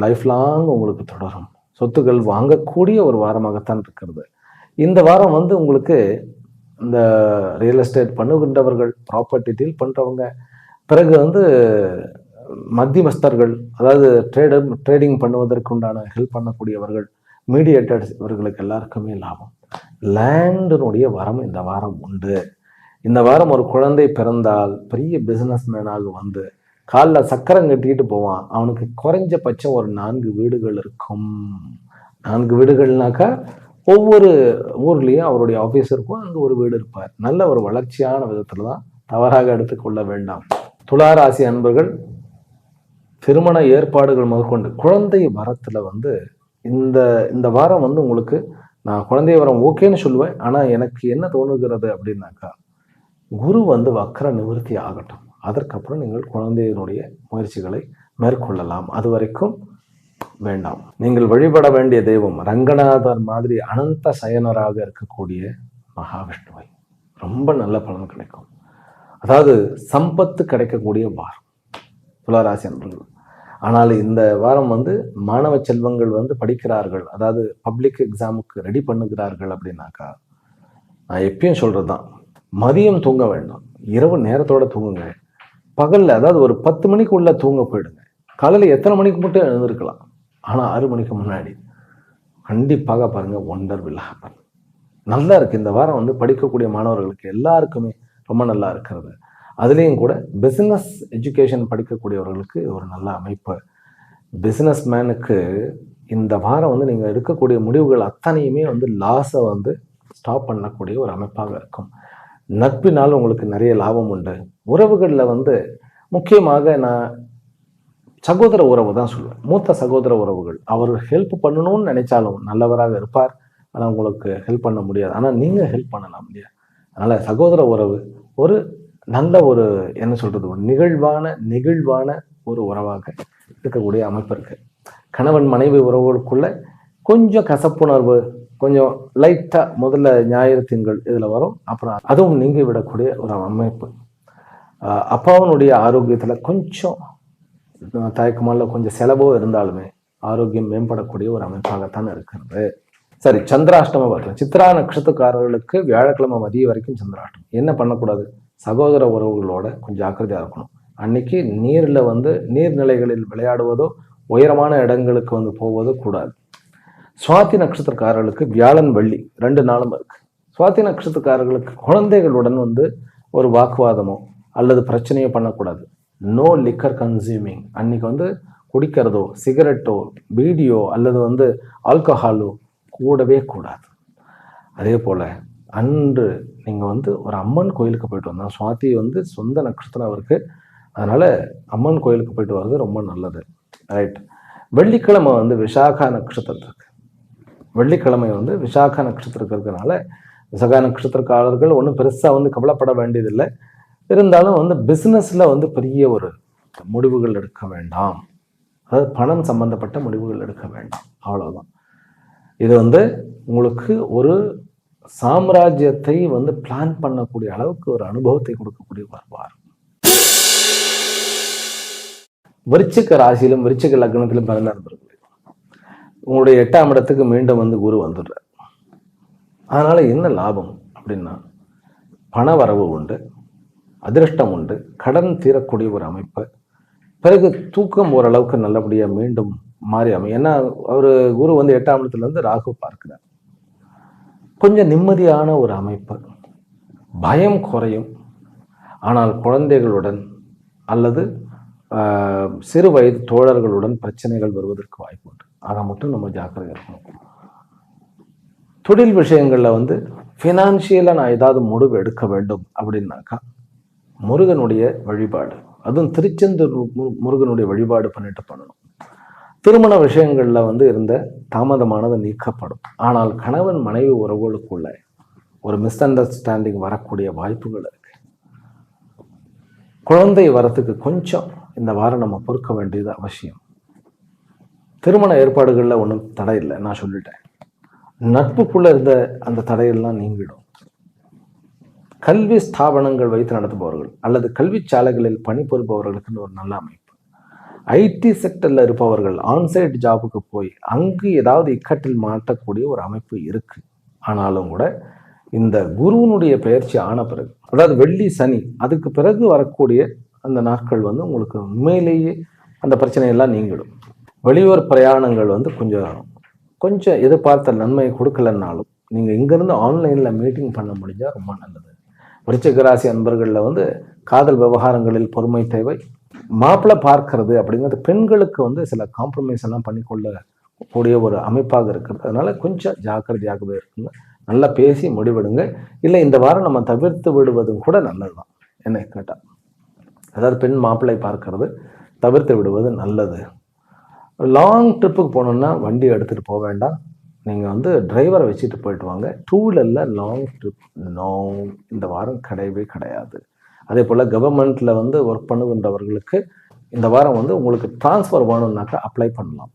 லைஃப் லாங் உங்களுக்கு தொடரும். சொத்துக்கள் வாங்கக்கூடிய ஒரு வாரமாகத்தான் இருக்கிறது. இந்த வாரம் வந்து உங்களுக்கு இந்த ரியல் எஸ்டேட் பண்ணுகின்றவர்கள், ப்ராப்பர்ட்டி டீல் பண்ணுறவங்க, பிறகு வந்து மத்தியமஸ்தர்கள், அதாவது ட்ரேடிங் பண்ணுவதற்கு உண்டான ஹெல்ப் பண்ணக்கூடியவர்கள், மீடியேட்டர்ஸ், இவர்களுக்கு எல்லாருக்குமே லாபம். லேண்டினுடைய வரம் இந்த வாரம் உண்டு. இந்த வாரம் ஒரு குழந்தை பிறந்தால் பெரிய பிஸ்னஸ் மேனாக வந்து காலில் சக்கரம் கட்டிக்கிட்டு போவான். அவனுக்கு குறைஞ்சபட்சம் ஒரு 4 வீடுகள் இருக்கும். 4 வீடுகள்னாக்கா ஒவ்வொரு ஊர்லேயும் அவருடைய ஆஃபீஸ் இருக்கும், அங்கே ஒரு வீடு இருப்பார். நல்ல ஒரு வளர்ச்சியான விதத்தில் தான், தவறாக எடுத்துக்கொள்ள வேண்டாம். துளாராசி அன்பர்கள், திருமண ஏற்பாடுகள் முதற்கொண்டு குழந்தை வரத்தில் வந்து இந்த வாரம் வந்து உங்களுக்கு, நான் குழந்தை வரம் ஓகேன்னு சொல்லுவேன். ஆனால் எனக்கு என்ன தோணுகிறது அப்படின்னாக்கா, குரு வந்து வக்கர நிவர்த்தி ஆகட்டும், அதற்கப்புறம் நீங்கள் குழந்தையினுடைய முயற்சிகளை மேற்கொள்ளலாம். அது வரைக்கும் வேண்டாம். நீங்கள் வழிபட வேண்டிய தெய்வம் ரங்கநாதர் மாதிரி அனந்த சயனராக இருக்கக்கூடிய மகாவிஷ்ணுவை. ரொம்ப நல்ல பலன் கிடைக்கும். அதாவது சம்பத்து கிடைக்கக்கூடிய வாரம் துளாராசி அன்பர்கள். ஆனால் இந்த வாரம் வந்து மாணவ செல்வங்கள் வந்து படிக்கிறார்கள், அதாவது பப்ளிக் எக்ஸாமுக்கு ரெடி பண்ணுகிறார்கள் அப்படின்னாக்கா, நான் எப்பயும் சொல்றது தான், மதியம் தூங்க வேண்டாம், இரவு நேரத்தோட தூங்குங்க. பகலில் அதாவது ஒரு 10 மணிக்குள்ள தூங்க போயிடுங்க. காலையில் எத்தனை மணிக்கு மட்டும் எழுந்திருக்கலாம், ஆனால் 6 மணிக்கு முன்னாடி கண்டிப்பாக பாருங்கள், ஒண்டர் வில் ஹேப்பன். நல்லா இருக்குது இந்த வாரம் வந்து படிக்கக்கூடிய மாணவர்களுக்கு எல்லாருக்குமே ரொம்ப நல்லா இருக்கிறது. அதுலேயும் கூட பிஸ்னஸ் எஜுகேஷன் படிக்கக்கூடியவர்களுக்கு ஒரு நல்ல அமைப்பு. பிஸ்னஸ் மேனுக்கு இந்த வாரம் வந்து நீங்கள் எடுக்கக்கூடிய முடிவுகள் அத்தனையுமே வந்து லாஸை வந்து ஸ்டாப் பண்ணக்கூடிய ஒரு அமைப்பாக இருக்கும். நட்பினால் உங்களுக்கு நிறைய லாபம் உண்டு. உறவுகளில் வந்து முக்கியமாக நான் சகோதர உறவு தான் சொல்லுவேன். மூத்த சகோதர உறவுகள், அவர் ஹெல்ப் பண்ணணும்னு நினைச்சாலும் நல்லவராக இருப்பார், ஆனால் உங்களுக்கு ஹெல்ப் பண்ண முடியாது. ஆனால் நீங்கள் ஹெல்ப் பண்ணலாம் இல்லையா? அதனால் சகோதர உறவு ஒரு நல்ல ஒரு என்ன சொல்கிறது, ஒரு நெகிழ்வான ஒரு உறவாக இருக்கக்கூடிய அமைப்பு இருக்கு. கணவன் மனைவி உறவுகளுக்குள்ள கொஞ்சம் கசப்புணர்வு, கொஞ்சம் லைட்டாக முதல்ல ஞாயிறு திங்கள் இதில் வரும், அப்புறம் அதுவும் நீங்கி விடக்கூடிய ஒரு அமைப்பு. அப்பாவனுடைய ஆரோக்கியத்தில் கொஞ்சம் தயக்கமால கொஞ்சம் செலவோ இருந்தாலுமே ஆரோக்கியம் மேம்படக்கூடிய ஒரு அமைப்பாகத்தான் இருக்கிறது. சரி, சந்திராஷ்டமம் பார்க்கலாம். சித்ரா நட்சத்திரக்காரர்களுக்கு வியாழக்கிழமை மதியம் வரைக்கும் சந்திராஷ்டமம். என்ன பண்ணக்கூடாது, சகோதர உறவுகளோட கொஞ்சம் ஜாக்கிரதையாக இருக்கணும். அன்னைக்கு நீரில் வந்து நீர்நிலைகளில் விளையாடுவதோ உயரமான இடங்களுக்கு வந்து போவதோ கூடாது. சுவாதி நட்சத்திரக்காரர்களுக்கு வியாழன் வெள்ளி 2 நாளும் இருக்கு. சுவாதி நட்சத்திரக்காரர்களுக்கு குழந்தைகளுடன் வந்து ஒரு வாக்குவாதமோ அல்லது பிரச்சனையோ பண்ணக்கூடாது. No liquor consuming. அன்னைக்கு வந்து குடிக்கிறதோ சிகரெட்டோ பீடியோ அல்லது வந்து ஆல்கஹாலோ கூடவே கூடாது. அதே போல் அன்று நீங்கள் வந்து ஒரு அம்மன் கோயிலுக்கு போயிட்டு வந்தோம். சுவாதி வந்து சொந்த நட்சத்திரம் அவருக்கு, அதனால் அம்மன் கோயிலுக்கு போயிட்டு வர்றது ரொம்ப நல்லது. ரைட். வெள்ளிக்கிழமை வந்து விசாகா நட்சத்திரம் இருக்கு. வெள்ளிக்கிழமை வந்து விசாகா நட்சத்திரம் இருக்கிறதுனால விசாகா நட்சத்திரக்காரர்கள் ஒன்றும் பெருசாக வந்து கவலைப்பட வேண்டியதில்லை. இருந்தாலும் வந்து பிஸ்னஸில் வந்து பெரிய ஒரு முடிவுகள் எடுக்க வேண்டாம், அதாவது பணம் சம்பந்தப்பட்ட முடிவுகள் எடுக்க வேண்டாம், அவ்வளோதான். இது வந்து உங்களுக்கு ஒரு சாம்ராஜ்யத்தை வந்து பிளான் பண்ணக்கூடிய அளவுக்கு ஒரு அனுபவத்தை கொடுக்கக்கூடிய வருவார். விருச்சிக ராசியிலும் விருச்சிக லக்னத்திலும் பிறந்த நண்பர்களே, உங்களுடைய 8ஆம் இடத்துக்கு மீண்டும் வந்து குரு வந்துடுறார். அதனால என்ன லாபம் அப்படின்னா, பண வரவு உண்டு, அதிர்ஷ்டம் உண்டு, கடன் தீரக்கூடிய ஒரு அமைப்பு. பிறகு தூக்கம் ஓரளவுக்கு நல்லபடியா மீண்டும் மாறி அமையும். ஏன்னா ஒரு குரு வந்து 8ஆம் இடத்துல இருந்து ராகு பார்க்கிறார். கொஞ்சம் நிம்மதியான ஒரு அமைப்பு, பயம் குறையும். ஆனால் குழந்தைகளுடன் அல்லது சிறு வயது தோழர்களுடன் பிரச்சனைகள் வருவதற்கு வாய்ப்பு உண்டு. அதை மட்டும் நம்ம ஜாக்கிரதையா இருக்கணும். தொழில் விஷயங்கள்ல வந்து ஃபினான்ஷியலா நான் ஏதாவது முடிவு எடுக்க வேண்டும் அப்படின்னாக்கா முருகனுடைய வழிபாடு, அதுவும் திருச்செந்தூர் முருகனுடைய வழிபாடு பண்ணிட்டு பண்ணணும். திருமண விஷயங்கள்ல வந்து இருந்த தாமதமானது நீக்கப்படும். ஆனால் கணவன் மனைவி உறவுகளுக்குள்ள ஒரு மிஸ் அண்டர்ஸ்டாண்டிங் வரக்கூடிய வாய்ப்புகள் இருக்கு. குழந்தை வரத்துக்கு கொஞ்சம் இந்த வாரம் நம்ம பொறுக்க வேண்டியது அவசியம். திருமண ஏற்பாடுகள்ல ஒன்றும் தடை இல்லை, நான் சொல்லிட்டேன். நட்புக்குள்ள இருந்த அந்த தடையெல்லாம் நீங்கிடும். கல்வி ஸ்தாபனங்கள் வைத்து நடத்துபவர்கள் அல்லது கல்வி சாலைகளில் பணிபுரிபவர்களுக்கு ஒரு நல்ல அமைப்பு. ஐடி செக்டர்ல இருப்பவர்கள் ஆன்சைட் ஜாபுக்கு போய் அங்கு ஏதாவது இக்கட்டில் மாட்டக்கூடிய ஒரு அமைப்பு இருக்கு. ஆனாலும் கூட இந்த குருவனுடைய பயிற்சி ஆன பிறகு, அதாவது வெள்ளி சனி அதுக்கு பிறகு வரக்கூடிய அந்த நாட்கள் வந்து உங்களுக்கு உண்மையிலேயே அந்த பிரச்சனையெல்லாம் நீங்கிடும். வெளியூர் பிரயாணங்கள் வந்து கொஞ்சம் எதிர்பார்த்த நன்மையை கொடுக்கலன்னாலும் நீங்கள் இங்கேருந்து ஆன்லைனில் மீட்டிங் பண்ண முடிஞ்சால் ரொம்ப நல்லது. விருச்சிக ராசி அன்பர்களில் வந்து காதல் விவகாரங்களில் பொறுமை தேவை. மாப்பிள்ளை பார்க்கறது அப்படிங்கிறது பெண்களுக்கு வந்து சில காம்ப்ரமைஸ் எல்லாம் பண்ணிக்கொள்ளக்கூடிய ஒரு அமைப்பாக இருக்கிறது. அதனால கொஞ்சம் ஜாக்கிரதையாகவே இருக்குங்க. நல்லா பேசி முடிவெடுங்க. இல்லை இந்த வாரம் நம்ம தவிர்த்து விடுவதும் கூட நல்லதுதான். என்ன கேட்டால், அதாவது பெண் மாப்பிள்ளை பார்க்கறது தவிர்த்து விடுவது நல்லது. லாங் ட்ரிப்புக்கு போனோம்னா வண்டி எடுத்துகிட்டு போக வேண்டாம். நீங்கள் வந்து டிரைவரை வச்சுட்டு போயிட்டு வாங்க. 2 வீலரில் லாங் ட்ரிப் இந்த வாரம் கிடையவே கிடையாது. அதே போல் கவர்மெண்ட்டில் வந்து ஒர்க் பண்ணுகின்றவர்களுக்கு இந்த வாரம் வந்து உங்களுக்கு டிரான்ஸ்ஃபர் வேணும்னாக்கா அப்ளை பண்ணலாம்.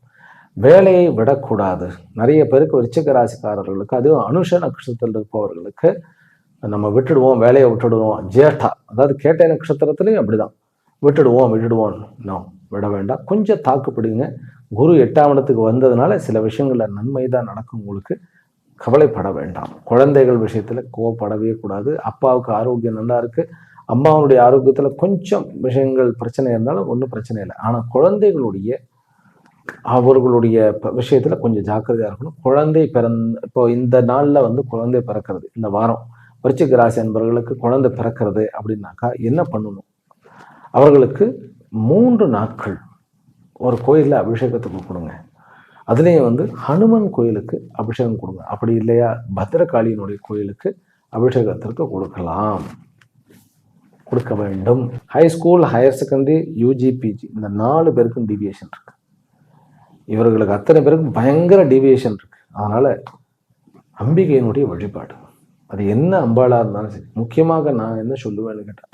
வேலையை விடக்கூடாது. நிறைய பேருக்கு விருச்சிக ராசிக்காரர்களுக்கு, அதுவும் அனுஷ நட்சத்திரத்தில் இருப்பவர்களுக்கு நம்ம விட்டுடுவோம், வேலையை விட்டுடுவோம். ஜேட்டா, அதாவது கேட்டை நட்சத்திரத்துலையும் அப்படிதான், விட்டுடுவோம் விட வேண்டாம். கொஞ்சம் தாக்குப்பிடிங்க. குரு 8ஆம் இடத்துக்கு வந்ததுனால சில விஷயங்களில் நன்மை தான் நடக்கும். உங்களுக்கு கவலைப்பட வேண்டாம். குழந்தைகள் விஷயத்தில் கோவப்படவே கூடாது. அப்பாவுக்கு ஆரோக்கியம் நல்லா இருக்கு, அம்மாவுடைய ஆரோக்கியத்தில் கொஞ்சம் விஷயங்கள் பிரச்சனை இருந்தாலும் ஒன்றும் பிரச்சனை இல்லை. ஆனால் அவர்களுடைய விஷயத்தில் கொஞ்சம் ஜாக்கிரதையாக இருக்கணும். குழந்தை இப்போ இந்த நாளில் வந்து குழந்தை பிறக்கிறது, இந்த வாரம் விருச்சிக ராசி அன்பர்களுக்கு குழந்தை பிறக்கிறது அப்படின்னாக்கா என்ன பண்ணணும்? அவர்களுக்கு 3 நாட்கள் ஒரு கோயிலில் அபிஷேகத்துக்கு கொடுங்க. அதுலேயும் வந்து ஹனுமன் கோயிலுக்கு அபிஷேகம் கொடுங்க. அப்படி இல்லையா பத்ரகாளியினுடைய கோயிலுக்கு அபிஷேகத்திற்கு கொடுக்க வேண்டும். High school, higher secondary, UG, PG இந்த 4 பேருக்கும் டீவியேஷன் இருக்கு. இவர்களுக்கு அத்தனை பேருக்கும் பயங்கர டீவியேஷன் இருக்கு. அதனால அம்பிகையினுடைய வழிபாடு, அது என்ன அம்பாளா இருந்தாலும் சரி, முக்கியமாக நான் என்ன சொல்லுவேன்னு கேட்டேன்,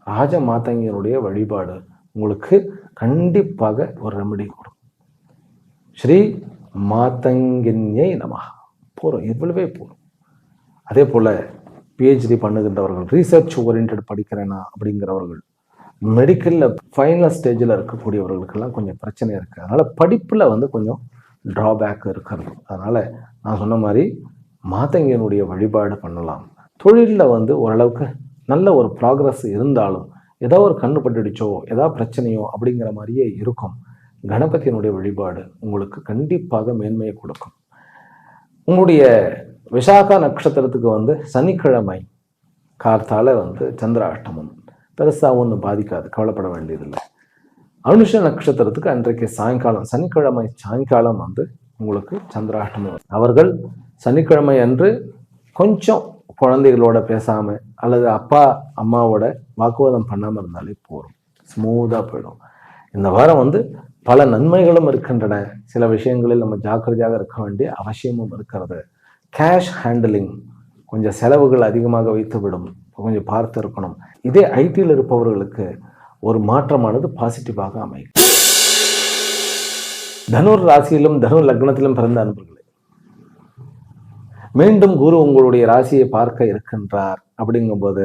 ராஜமாதங்கியினுடைய வழிபாடு உங்களுக்கு கண்டிப்பாக ஒரு ரெமெடி கொடுக்கும். ஸ்ரீ மாதங்கின்யை நமஹ போறோம், இவ்வளவே போறோம். அதே போல பிஹெச்டி பண்ணுகின்றவர்கள், ரீசர்ச் ஓரியன்ட் படிக்கிறேனா அப்படிங்கிறவர்கள், மெடிக்கல்ல ஃபைனல் ஸ்டேஜில் இருக்கக்கூடியவர்களுக்கெல்லாம் கொஞ்சம் பிரச்சனை இருக்கு. அதனால படிப்புல வந்து கொஞ்சம் டிராபேக் இருக்கிறது. அதனால நான் சொன்ன மாதிரி மாதங்கியனுடைய வழிபாடு பண்ணலாம். தொழிலில் வந்து ஓரளவுக்கு நல்ல ஒரு ப்ராக்ரஸ் இருந்தாலும் ஏதோ ஒரு கண்ணு பட்டுடுச்சோ, ஏதோ பிரச்சனையோ அப்படிங்கிற மாதிரியே இருக்கும். கணபதியினுடைய வழிபாடு உங்களுக்கு கண்டிப்பாக மேன்மையை கொடுக்கும். உங்களுடைய விசாகா நட்சத்திரத்துக்கு வந்து சனிக்கிழமை கார்த்தால வந்து சந்திராஷ்டமம், பெருசாக ஒன்றும் பாதிக்காது, கவலைப்பட வேண்டியதில்லை. அனுஷ நட்சத்திரத்துக்கு அன்றைக்கு சாயங்காலம், சனிக்கிழமை சாயங்காலம் வந்து உங்களுக்கு சந்திராஷ்டமம். அவர்கள் சனிக்கிழமை அன்று கொஞ்சம் குழந்தைகளோட பேசாம அல்லது அப்பா அம்மாவோட வாக்குவாதம் பண்ணாமல் இருந்தாலே போதும், ஸ்மூத்தாக போயிடும். இந்த வாரம் வந்து பல நன்மைகளும் இருக்கின்றன. சில விஷயங்களில் நம்ம ஜாக்கிரதையாக இருக்க வேண்டிய அவசியமும் இருக்கிறது. கேஷ் ஹேண்டிலிங் கொஞ்சம் செலவுகள் அதிகமாக வைத்து விடும், கொஞ்சம் பார்த்து இருக்கணும். இதே ஐடியில் இருப்பவர்களுக்கு ஒரு மாற்றமானது பாசிட்டிவாக அமையும். தனுர் ராசியிலும் தனுர் லக்னத்திலும் பிறந்த அன்பர்களே, மீண்டும் குரு உங்களுடைய ராசியை பார்க்க இருக்கின்றார். அப்படிங்கும்போது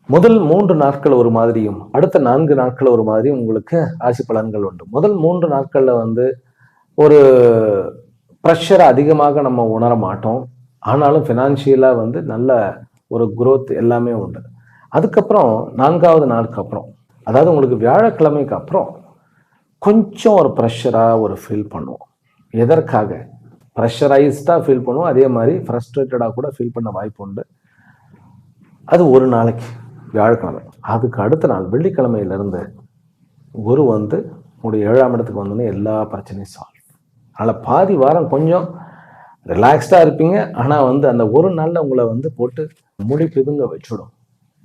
முதல் 3 நாட்கள் ஒரு மாதிரியும் அடுத்த 4 நாட்கள் ஒரு மாதிரியும் உங்களுக்கு ராசி பலன்கள் உண்டு. முதல் 3 நாட்கள்ல வந்து ஒரு ப்ரெஷரை அதிகமாக நம்ம உணர மாட்டோம். ஆனாலும் ஃபினான்ஷியலாக வந்து நல்ல ஒரு growth எல்லாமே உண்டு. அதுக்கப்புறம் 4வது நாளுக்கு அப்புறம், அதாவது உங்களுக்கு வியாழக்கிழமைக்கு அப்புறம் கொஞ்சம் ஒரு ப்ரெஷராக ஒரு ஃபீல் பண்ணுவோம். எதற்காக? ப்ரெஷரைஸ்டாக ஃபீல் பண்ணுவோம். அதே மாதிரி ஃப்ரஸ்ட்ரேட்டடாக கூட ஃபீல் பண்ண வாய்ப்பு உண்டு. அது ஒரு நாளைக்கு வியாழக்கிழமை. அதுக்கு அடுத்த நாள் வெள்ளிக்கிழமையிலிருந்து குரு வந்து உங்களுடைய 7ஆம் இடத்துக்கு வந்தோடனே எல்லா பிரச்சனையும் சால்வ். அதனால் பாதி வாரம் கொஞ்சம் ரிலாக்ஸ்டாக இருப்பீங்க. ஆனால் வந்து அந்த ஒரு நாளில் உங்களை வந்து போட்டு முடி பிதுங்க வச்சுடும்.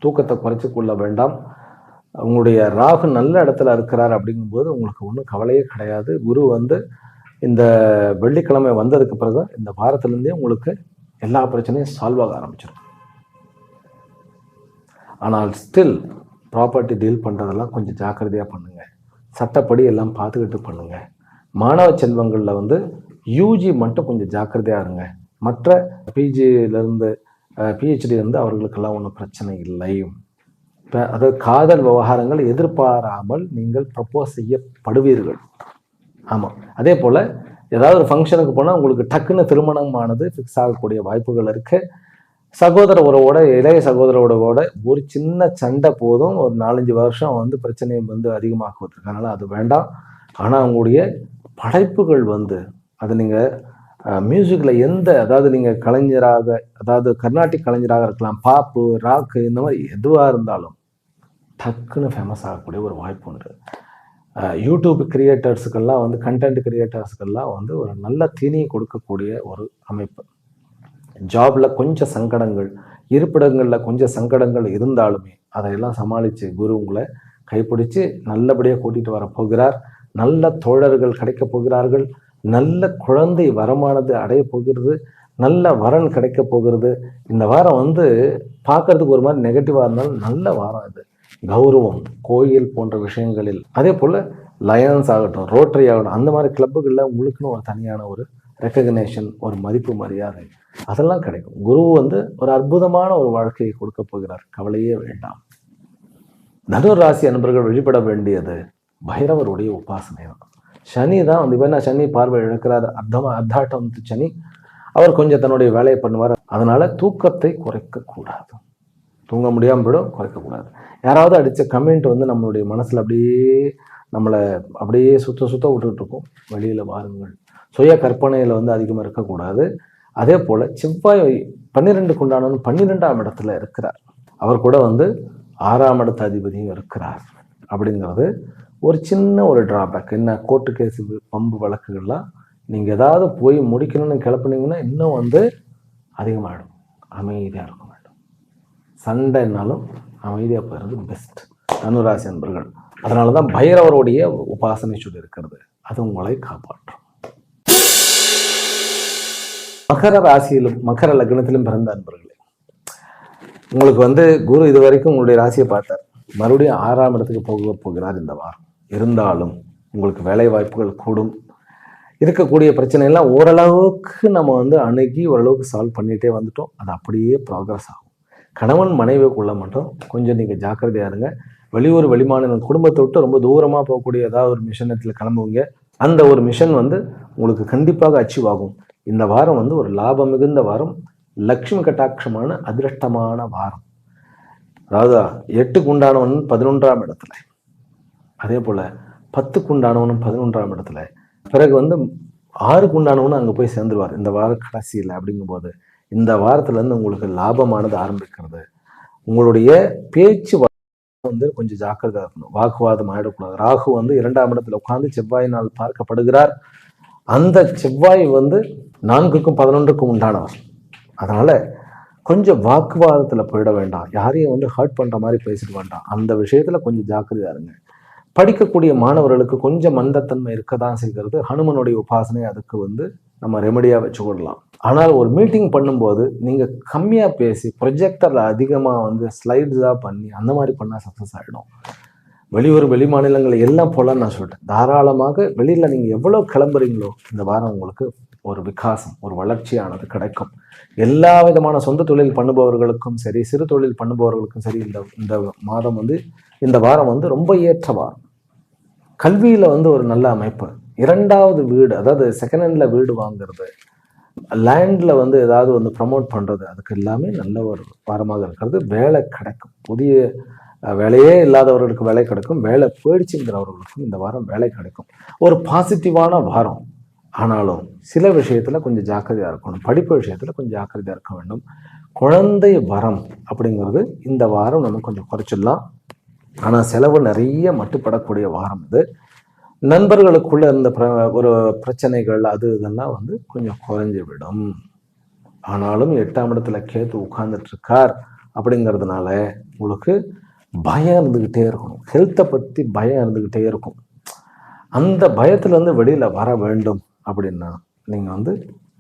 தூக்கத்தை குறைச்சி கொள்ள வேண்டாம். உங்களுடைய ராகு நல்ல இடத்துல இருக்கிறார். அப்படிங்கும்போது உங்களுக்கு ஒன்றும் கவலையே கிடையாது. குரு வந்து இந்த வெள்ளிக்கிழமை வந்ததுக்கு பிறகு இந்த வாரத்திலேருந்தே உங்களுக்கு எல்லா பிரச்சனையும் சால்வ் ஆக ஆரம்பிச்சிடும். ஆனால் ஸ்டில் ப்ராப்பர்ட்டி டீல் பண்ணுறதெல்லாம் கொஞ்சம் ஜாக்கிரதையாக பண்ணுங்கள். சட்டப்படி எல்லாம் பார்த்துக்கிட்டு பண்ணுங்கள். மாணவ செல்வங்களில் வந்து யூஜி மட்டும் கொஞ்சம் ஜாக்கிரதையாக இருங்க. மற்ற பிஜியிலேருந்து பிஹெச்டிலேருந்து அவர்களுக்கெல்லாம் ஒன்றும் பிரச்சனை இல்லை. இப்போ அதாவது காதல் விவகாரங்கள் எதிர்பாராமல் நீங்கள் ப்ரப்போஸ் செய்யப்படுவீர்கள். ஆமாம். அதே போல் ஏதாவது ஒரு ஃபங்க்ஷனுக்கு போனால் உங்களுக்கு டக்குன்னு திருமணமானது ஃபிக்ஸ் ஆகக்கூடிய வாய்ப்புகள் இருக்குது. சகோதர உறவோட, இளைய சகோதர உறவோட ஒரு சின்ன சண்டை போதும் ஒரு 4-5 வருஷம் வந்து பிரச்சனையை வந்து அதிகமாக்குவதற்கு. அதனால் அது வேண்டாம். ஆனால் உங்களுடைய படைப்புகள் வந்து அது நீங்கள் மியூசிக்கில் அதாவது நீங்கள் கலைஞராக, அதாவது கர்நாடிக் கலைஞராக இருக்கலாம், பாப்பு, ராக்கு, இந்த மாதிரி எதுவாக இருந்தாலும் டக்குன்னு ஃபேமஸ் ஆகக்கூடிய ஒரு வாய்ப்பு உண்டு. யூடியூப் கிரியேட்டர்ஸுக்கெல்லாம் வந்து கண்டென்ட் கிரியேட்டர்ஸுக்கெல்லாம் வந்து ஒரு நல்ல தீனியை கொடுக்கக்கூடிய ஒரு அமைப்பு. ஜாபில் கொஞ்சம் சங்கடங்கள், இருப்பிடங்களில் கொஞ்சம் சங்கடங்கள் இருந்தாலுமே அதையெல்லாம் சமாளித்து குரு உங்களை கைப்பிடிச்சு நல்லபடியாக கூட்டிகிட்டு வர போகிறார். நல்ல தோழர்கள் கிடைக்க போகிறார்கள். நல்ல குழந்தை வரமானது அடைய போகிறது. நல்ல வரன் கிடைக்க போகிறது. இந்த வாரம் வந்து பார்க்கறதுக்கு ஒரு மாதிரி நெகட்டிவாக இருந்தாலும் நல்ல வாரம் இது. கௌரவம், கோயில் போன்ற விஷயங்களில், அதே போல் லயன்ஸ் ஆகட்டும், ரோட்டரி ஆகட்டும், அந்த மாதிரி கிளப்புகளில் உங்களுக்குன்னு ஒரு தனியான ஒரு ரெக்கக்னேஷன், ஒரு மதிப்பு, மரியாதை அதெல்லாம் கிடைக்கும். குரு வந்து ஒரு அற்புதமான ஒரு வாழ்க்கையை கொடுக்க போகிறார். கவலையே வேண்டாம். தனுர் ராசி அன்பர்கள் வழிபட வேண்டியது பைரவருடைய உபாசனை தான். சனி தான் வந்து இப்போ சனி பார்வை இழக்கிறார். அர்த்தாட்டம் சனி. அவர் கொஞ்சம் தன்னுடைய வேலையை பண்ணுவார். அதனால தூக்கத்தை குறைக்கக்கூடாது. தூங்க முடியாமல் போயிடும், குறைக்கக்கூடாது. யாராவது அடித்த கமெண்ட் வந்து நம்மளுடைய மனசில் நம்மளை அப்படியே சுத்த விட்டுக்கிட்டு இருக்கும். வெளியில் வாருங்கள். சுய கற்பனையில் வந்து அதிகமாக இருக்கக்கூடாது. அதே போல் செவ்வாய் 12க்கு உண்டானவன் 12ஆம் இடத்துல இருக்கிறார். அவர் கூட வந்து 6ஆம் இடத்து அதிபதியும் இருக்கிறார். அப்படிங்கிறது ஒரு சின்ன ஒரு டிராபேக். என்ன, கோர்ட்டு கேஸு, பம்பு வழக்குகள்லாம் நீங்கள் ஏதாவது போய் முடிக்கணும்னு கிளப்புனீங்கன்னா இன்னும் வந்து அதிகமாகிடும். அமைதியாக இருக்க வேண்டும். சண்டைனாலும் அமைதியாக போகிறது பெஸ்ட். தனுராசி அன்பர்கள். அதனால தான் பைரவருடைய உபாசனை சொல்லி இருக்கிறது. அது உங்களை காப்பாற்றும். மகர ராசியிலும் மகர லக்னத்திலும் பிறந்த அன்பர்களே, உங்களுக்கு வந்து குரு இது வரைக்கும் உங்களுடைய ராசியை பார்த்தார். மறுபடியும் 6ஆம் இடத்துக்கு போகிறார் இந்த வாரம். இருந்தாலும் உங்களுக்கு வேலை வாய்ப்புகள் கூடும். இருக்கக்கூடிய பிரச்சனையெல்லாம் ஓரளவுக்கு நம்ம வந்து அணுகி ஓரளவுக்கு சால்வ் பண்ணிகிட்டே வந்துட்டோம். அது அப்படியே ப்ராக்ரஸ் ஆகும். கணவன் மனைவிக்குள்ள மட்டும் கொஞ்சம் நீங்கள் ஜாக்கிரதையாக இருங்க. வெளியூர் வெளிமாநிலம் குடும்பத்தை விட்டு ரொம்ப தூரமாக போகக்கூடிய ஏதாவது ஒரு மிஷனத்தில் கிளம்புவீங்க. அந்த ஒரு மிஷன் வந்து உங்களுக்கு கண்டிப்பாக அச்சீவ் ஆகும். இந்த வாரம் வந்து ஒரு லாபம் மிகுந்த வாரம். லக்ஷ்மி கட்டாட்சமான அதிர்ஷ்டமான வாரம். அதாவது 8க்கு உண்டானவன் 11ஆம் இடத்துல, அதே போல் 10க்கு உண்டானவனும் 11ஆம் இடத்துல, பிறகு வந்து 6க்கு உண்டானவனும் அங்கே போய் சேர்ந்துருவார் இந்த வார கடைசியில். அப்படிங்கும்போது இந்த வாரத்துலேருந்து உங்களுக்கு லாபமானது ஆரம்பிக்கிறது. உங்களுடைய பேச்சு வந்து கொஞ்சம் ஜாக்கிரதையாக இருக்கணும். வாக்குவாதம் ஆகிடக்கூடாது. ராகு வந்து 2ஆம் இடத்துல உட்கார்ந்து செவ்வாயினால் பார்க்கப்படுகிறார். அந்த செவ்வாய் வந்து 4க்கும் 11க்கும் உண்டானவர். அதனால கொஞ்சம் வாக்குவாதத்தில் போயிட வேண்டாம். யாரையும் வந்து ஹர்ட் பண்ணுற மாதிரி பேசிட வேண்டாம். அந்த விஷயத்தில் கொஞ்சம் ஜாக்கிரதையாக இருங்க. படிக்கக்கூடிய மாணவர்களுக்கு கொஞ்சம் மந்தத்தன்மை இருக்க தான் செய்கிறது. ஹனுமனுடைய உபாசனை அதுக்கு வந்து நம்ம ரெமடியாக வச்சுக்கொள்ளலாம். ஆனால் ஒரு மீட்டிங் பண்ணும்போது நீங்கள் கம்மியாக பேசி ப்ரொஜெக்டரில் அதிகமாக வந்து ஸ்லைட்ஸாக பண்ணி அந்த மாதிரி பண்ணால் சக்ஸஸ் ஆகிடும். வெளியூர் வெளிமாநிலங்கள் எல்லாம் போகலான்னு நான் சொல்லிட்டேன். தாராளமாக வெளியில் நீங்கள் எவ்வளோ கிளம்புறீங்களோ இந்த வாரம் உங்களுக்கு ஒரு விகாசம், ஒரு வளர்ச்சியானது கிடைக்கும். எல்லா விதமான சொந்த தொழில் பண்ணுபவர்களுக்கும் சரி, சிறு தொழில் பண்ணுபவர்களுக்கும் சரி, இந்த மாதம் வந்து, இந்த வாரம் வந்து ரொம்ப ஏற்ற வாரம். கல்வியில வந்து ஒரு நல்ல அமைப்பு. 2வது வீடு, அதாவது செகண்ட் ஹேண்ட்ல வீடு வாங்குறது, லேண்ட்ல வந்து ஏதாவது வந்து ப்ரமோட் பண்றது, அதுக்கு எல்லாமே நல்ல ஒரு வாரமாக இருக்கிறது. வேலை கிடைக்கும். புதிய வேலையே இல்லாதவர்களுக்கு வேலை கிடைக்கும். வேலை போயிடுச்சுங்கிறவர்களுக்கும் இந்த வாரம் வேலை கிடைக்கும். ஒரு பாசிட்டிவான வாரம். ஆனாலும் சில விஷயத்துல கொஞ்சம் ஜாக்கிரதையா இருக்கணும். படிப்பு விஷயத்துல கொஞ்சம் ஜாக்கிரதையா இருக்க வேண்டும். குழந்தை வரம் அப்படிங்கிறது இந்த வாரம் நம்ம கொஞ்சம் குறைச்சிடலாம். ஆனா செலவு நிறைய மட்டுப்படக்கூடிய வாரம் இது. நண்பர்களுக்குள்ள இருந்த ஒரு பிரச்சனைகள் அது இதெல்லாம் வந்து கொஞ்சம் குறைஞ்சு விடும். ஆனாலும் 8ஆம் இடத்துல கேத்து உட்கார்ந்துட்டு இருக்கார் அப்படிங்கிறதுனால உங்களுக்கு பயம் இருந்துகிட்டே இருக்கணும். ஹெல்த்தை பத்தி பயம் இருந்துகிட்டே இருக்கும். அந்த பயத்துல இருந்து வெளியில வர வேண்டும் அப்படின்னா நீங்க வந்து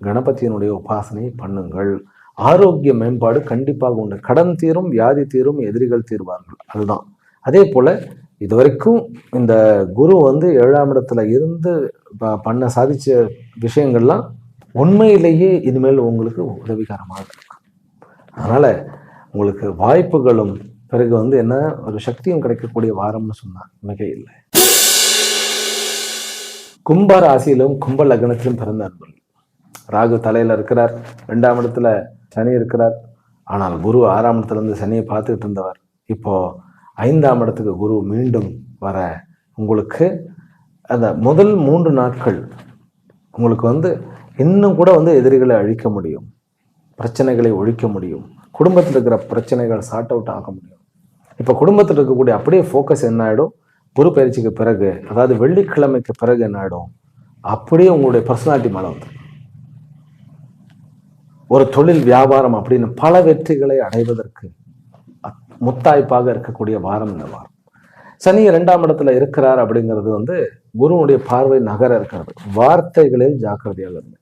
கணபதியினுடைய உபாசனையை பண்ணுங்கள். ஆரோக்கிய மேம்பாடு கண்டிப்பாக உண்டு. கடன் தீரும், வியாதி தீரும், எதிரிகள் தீர்வார்கள். அதுதான். அதே போல இதுவரைக்கும் இந்த குரு வந்து 7ஆம் இடத்துல இருந்து பண்ண சாதிச்ச விஷயங்கள்லாம் உண்மையிலேயே இனிமேல் உங்களுக்கு உதவிகரமாக இருக்கும். அதனால உங்களுக்கு வாய்ப்புகளும் பிறகு வந்து என்ன ஒரு சக்தியும் கிடைக்கக்கூடிய வாரம்னு சொன்னா மிக இல்லை. கும்ப ராசியிலும் கும்ப லக்னத்திலும் பிறந்த அன்பர்கள். ராகு தலையில இருக்கிறார், 2ஆம் இடத்துல சனி இருக்கிறார். ஆனால் குரு 6ஆம் இடத்துல இருந்து சனியை பார்த்துக்கிட்டு இருந்தவர் இப்போ 5ஆம் இடத்துக்கு குரு மீண்டும் வர உங்களுக்கு அந்த முதல் 3 நாட்கள் உங்களுக்கு வந்து இன்னும் கூட வந்து எதிரிகளை அழிக்க முடியும், பிரச்சனைகளை ஒழிக்க முடியும், குடும்பத்தில் இருக்கிற பிரச்சனைகள் சார்ட் அவுட் ஆக முடியும். இப்போ குடும்பத்தில் இருக்கக்கூடிய அப்படியே ஃபோக்கஸ் என்ன ஆகிடும், குரு பயிற்சிக்கு பிறகு, அதாவது வெள்ளிக்கிழமைக்கு பிறகு என்ன ஆகிடும், அப்படியே உங்களுடைய பர்சனாலிட்டி மேலே வந்து ஒரு தொழில் வியாபாரம் அப்படின்னு பல வெற்றிகளை அடைவதற்கு முத்தாய்ப்பாக இருக்கக்கூடிய வாரம் இந்த வாரம். சனி 2ஆம் இடத்துல இருக்கிறார் அப்படிங்கிறது வந்து குருவுடைய பார்வை நகர இருக்கிறது. வார்த்தைகளில் ஜாக்கிரதையாக இருங்க.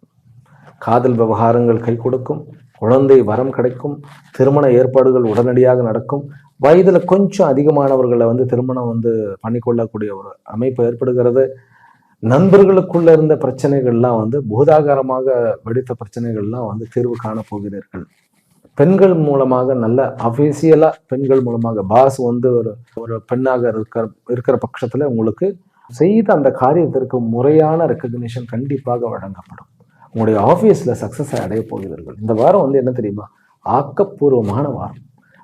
காதல் விவகாரங்கள் கை கொடுக்கும், குழந்தை வரம் கிடைக்கும், திருமண ஏற்பாடுகள் உடனடியாக நடக்கும். வயதுல கொஞ்சம் அதிகமானவர்களை வந்து திருமணம் வந்து பண்ணிக்கொள்ளக்கூடிய ஒரு அமைப்பு ஏற்படுகிறது. நண்பர்களுக்குள்ள இருந்த பிரச்சனைகள்லாம் வந்து பூதாகாரமாக வெடித்த பிரச்சனைகள்லாம் வந்து தீர்வு காண போகிறீர்கள். பெண்கள் மூலமாக நல்ல அஃபீஷியலா பெண்கள் மூலமாக பாஸ் வந்து ஒரு பெண்ணாக இருக்கிற பட்சத்துல உங்களுக்கு செய்த அந்த காரியத்திற்கு முறையான ரெக்கக்னிஷன் கண்டிப்பாக வழங்கப்படும். உங்களுடைய ஆஃபீஸ்ல சக்சஸை அடைய போகிறீர்கள். இந்த வாரம் வந்து என்ன தெரியுமா, ஆக்கப்பூர்வமான வாரம்.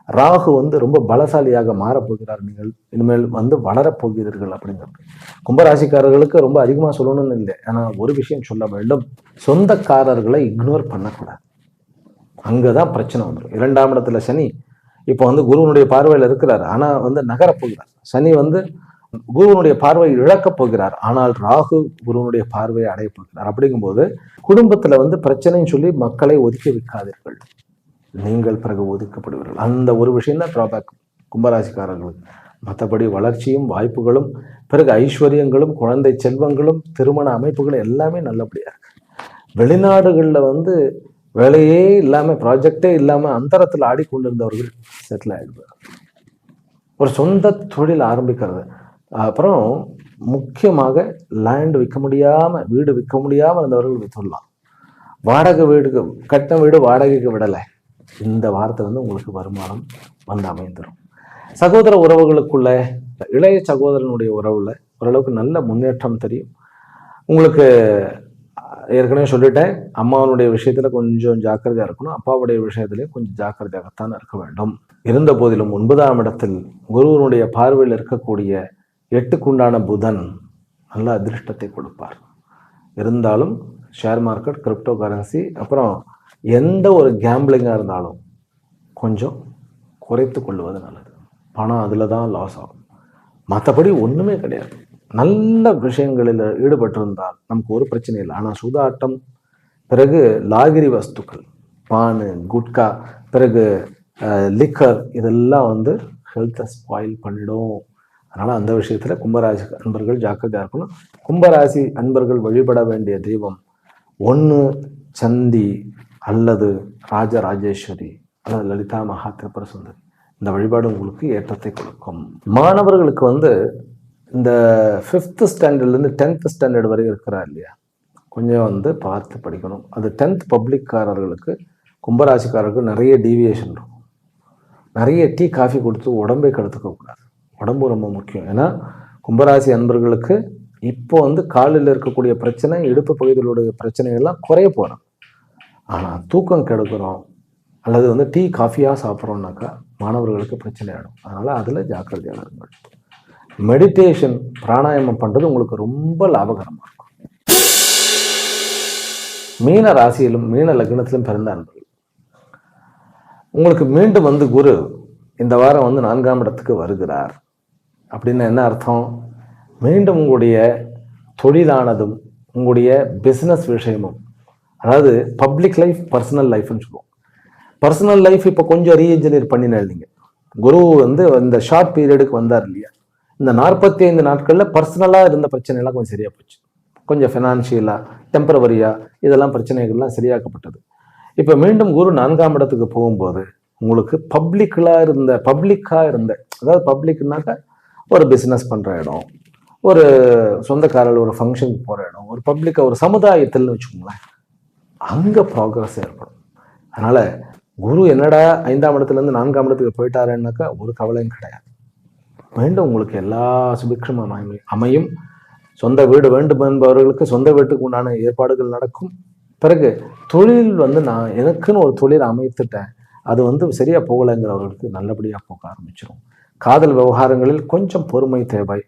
ராகு வந்து ரொம்ப பலசாலியாக மாறப்போகிறார். நீங்கள் இனிமேல் வந்து வளரப்போகிறீர்கள் அப்படிங்கிறது. கும்பராசிக்காரர்களுக்கு ரொம்ப அதிகமா சொல்லணும்னு இல்லை, ஆனா ஒரு விஷயம் சொல்ல வேண்டும், சொந்தக்காரர்களை இக்னோர் பண்ணக்கூடாது. அங்கதான் பிரச்சனை வந்துடும். 2ஆம் இடத்துல சனி இப்போ வந்து குருவனுடைய பார்வையில் இருக்கிறார், ஆனா வந்து நகரப்போகிறார். சனி வந்து குருவனுடைய பார்வை இழக்கப் போகிறார், ஆனால் ராகு குருவனுடைய பார்வையை அடைய போகிறார். அப்படிங்கும்போது குடும்பத்துல வந்து பிரச்சனைன்னு சொல்லி மக்களை ஒதுக்கி வைக்காதீர்கள், நீங்கள் பிறகு ஒதுக்கப்படுவீர்கள். அந்த ஒரு விஷயம் தான் டிராபேக் கும்பராசிக்காரர்களுக்கு. மற்றபடி வளர்ச்சியும் வாய்ப்புகளும் பிறகு ஐஸ்வர்யங்களும் குழந்தை செல்வங்களும் திருமண அமைப்புகளும் எல்லாமே நல்லபடியா இருக்கு. வெளிநாடுகள்ல வந்து வேலையே இல்லாம ப்ராஜெக்டே இல்லாம அந்தரத்துல ஆடிக்கொண்டிருந்தவர்கள் செட்டில் ஆயிடுவார். ஒரு சொந்த தொழில் ஆரம்பிக்கிறது. அப்புறம் முக்கியமாக லேண்ட் விற்க முடியாம, வீடு விற்க முடியாம இருந்தவர்கள் வித்துடலாம். வாடகை வீடுக்கு கட்டின வீடு வாடகைக்கு விடலை. இந்த வாரத்தை வந்து உங்களுக்கு வருமானம் வந்து அமைந்துடும். சகோதர உறவுகளுக்குள்ள இளைய சகோதரனுடைய உறவுல ஓரளவுக்கு நல்ல முன்னேற்றம் தெரியும். உங்களுக்கு ஏற்கனவே சொல்லிட்டேன், அம்மாவனுடைய விஷயத்துல கொஞ்சம் ஜாக்கிரதையா இருக்கணும், அப்பாவுடைய விஷயத்திலேயே கொஞ்சம் ஜாக்கிரதையாகத்தான் இருக்க வேண்டும். இருந்த போதிலும் 9ஆம் இடத்தில் குருவனுடைய பார்வையில் இருக்கக்கூடிய 8க்குண்டான புதன் நல்ல அதிர்ஷ்டத்தை கொடுப்பார். இருந்தாலும் ஷேர் மார்க்கெட், கிரிப்டோ கரன்சி, அப்புறம் எந்த ஒரு கேம்பிளிங்காக இருந்தாலும் கொஞ்சம் குறைத்து கொள்வது நல்லது. பணம் அதில் தான் லாஸ் ஆகும், மற்றபடி ஒன்றுமே கிடையாது. நல்ல விஷயங்களில் ஈடுபட்டிருந்தால் நமக்கு ஒரு பிரச்சனை இல்லை. ஆனால் சூதாட்டம், பிறகு லாகிரி வஸ்துக்கள், பானு, குட்கா, பிறகு லிக்கர், இதெல்லாம் வந்து ஹெல்த்தை ஸ்பாயில் பண்ணிடும். அதனால் அந்த விஷயத்தில் கும்பராசி அன்பர்கள் ஜாக்கிரதையாக இருக்கணும். கும்பராசி அன்பர்கள் வழிபட வேண்டிய தெய்வம் ஒன்று சந்தி அல்லது ராஜராஜேஸ்வரி அல்லது லலிதா மகா திரிபுர சுந்தரி. இந்த வழிபாடு உங்களுக்கு ஏற்றத்தை கொடுக்கும். மாணவர்களுக்கு வந்து இந்த 5th ஸ்டாண்டர்ட்லேருந்து 10th ஸ்டாண்டர்ட் வரை இருக்கிறா இல்லையா, கொஞ்சம் வந்து பார்த்து படிக்கணும். அது 10th பப்ளிக்காரர்களுக்கு, கும்பராசிக்காரர்களுக்கு நிறைய டீவியேஷன் இருக்கும். நிறைய டீ காஃபி கொடுத்து உடம்பை கெடுத்துக்க கூடாது. உடம்பு ரொம்ப முக்கியம். ஏன்னா கும்பராசி அன்பர்களுக்கு இப்போ வந்து காலில் இருக்கக்கூடிய பிரச்சனை, இடுப்பு பகுதியிலுடைய பிரச்சனைகள்லாம் குறைய போகிறோம். ஆனால் தூக்கம் கெடுக்கிறோம் அல்லது வந்து டீ காஃபியாக சாப்பிட்றோம்னாக்கா மாணவர்களுக்கு பிரச்சனை ஆகிடும். அதனால் அதில் ஜாக்கிரதையாக இருங்கள். மெடிடேஷன், பிராணாயாமம் பண்ணுறது உங்களுக்கு ரொம்ப லாபகரமாக இருக்கும். மீன ராசியிலும் மீன லக்னத்திலும் பிறந்த அன்பர்கள், உங்களுக்கு மீண்டும் வந்து குரு இந்த வாரம் வந்து 4ஆம் இடத்துக்கு வருகிறார். அப்படின்னு என்ன அர்த்தம்? மீண்டும் உங்களுடைய தொழிலானதும் உங்களுடைய பிஸ்னஸ் விஷயமும், அதாவது பப்ளிக் லைஃப், பர்சனல் லைஃப்னு சொல்லுவோம். பர்சனல் லைஃப் இப்போ கொஞ்சம் ரீஇன்ஜினியர் பண்ணினேன். நீங்கள் குரு வந்து இந்த ஷார்ட் பீரியடுக்கு வந்தார் இல்லையா, இந்த 45 நாட்களில் பர்சனலாக இருந்த பிரச்சனைலாம் கொஞ்சம் சரியாக போச்சு. கொஞ்சம் ஃபினான்ஷியலாக, டெம்பரவரியாக இதெல்லாம் பிரச்சனைகள்லாம் சரியாக்கப்பட்டது. இப்போ மீண்டும் குரு 4ஆம் இடத்துக்கு போகும்போது உங்களுக்கு பப்ளிக்காக இருந்த அதாவது பப்ளிக்னாக்கா ஒரு பிஸ்னஸ் பண்ணுற இடம், ஒரு சொந்தக்காரர்கள் ஒரு ஃபங்க்ஷனுக்கு போகிற இடம், ஒரு பப்ளிக்காக ஒரு சமுதாயத்தில்னு வச்சுக்கோங்களேன், அங்கே ப்ராக்ரஸ் ஏற்படும். அதனால் குரு என்னடா 5ஆம் இடத்துலேருந்து 4ஆம் இடத்துக்கு போயிட்டாருன்னாக்கா ஒரு கவலையும் கிடையாது. மீண்டும் உங்களுக்கு எல்லா சுபிக்ஷமும் அமையும். சொந்த வீடு வேண்டும் என்பவர்களுக்கு சொந்த வீட்டுக்கு உண்டான ஏற்பாடுகள் நடக்கும். பிறகு தொழில் வந்து நான் எனக்குன்னு ஒரு தொழில் அமைத்துட்டேன், அது வந்து சரியாக போகலைங்கிறவர்களுக்கு நல்லபடியாக போக ஆரம்பிச்சிடும். காதல் விவகாரங்களில் கொஞ்சம் பொறுமை தேவை.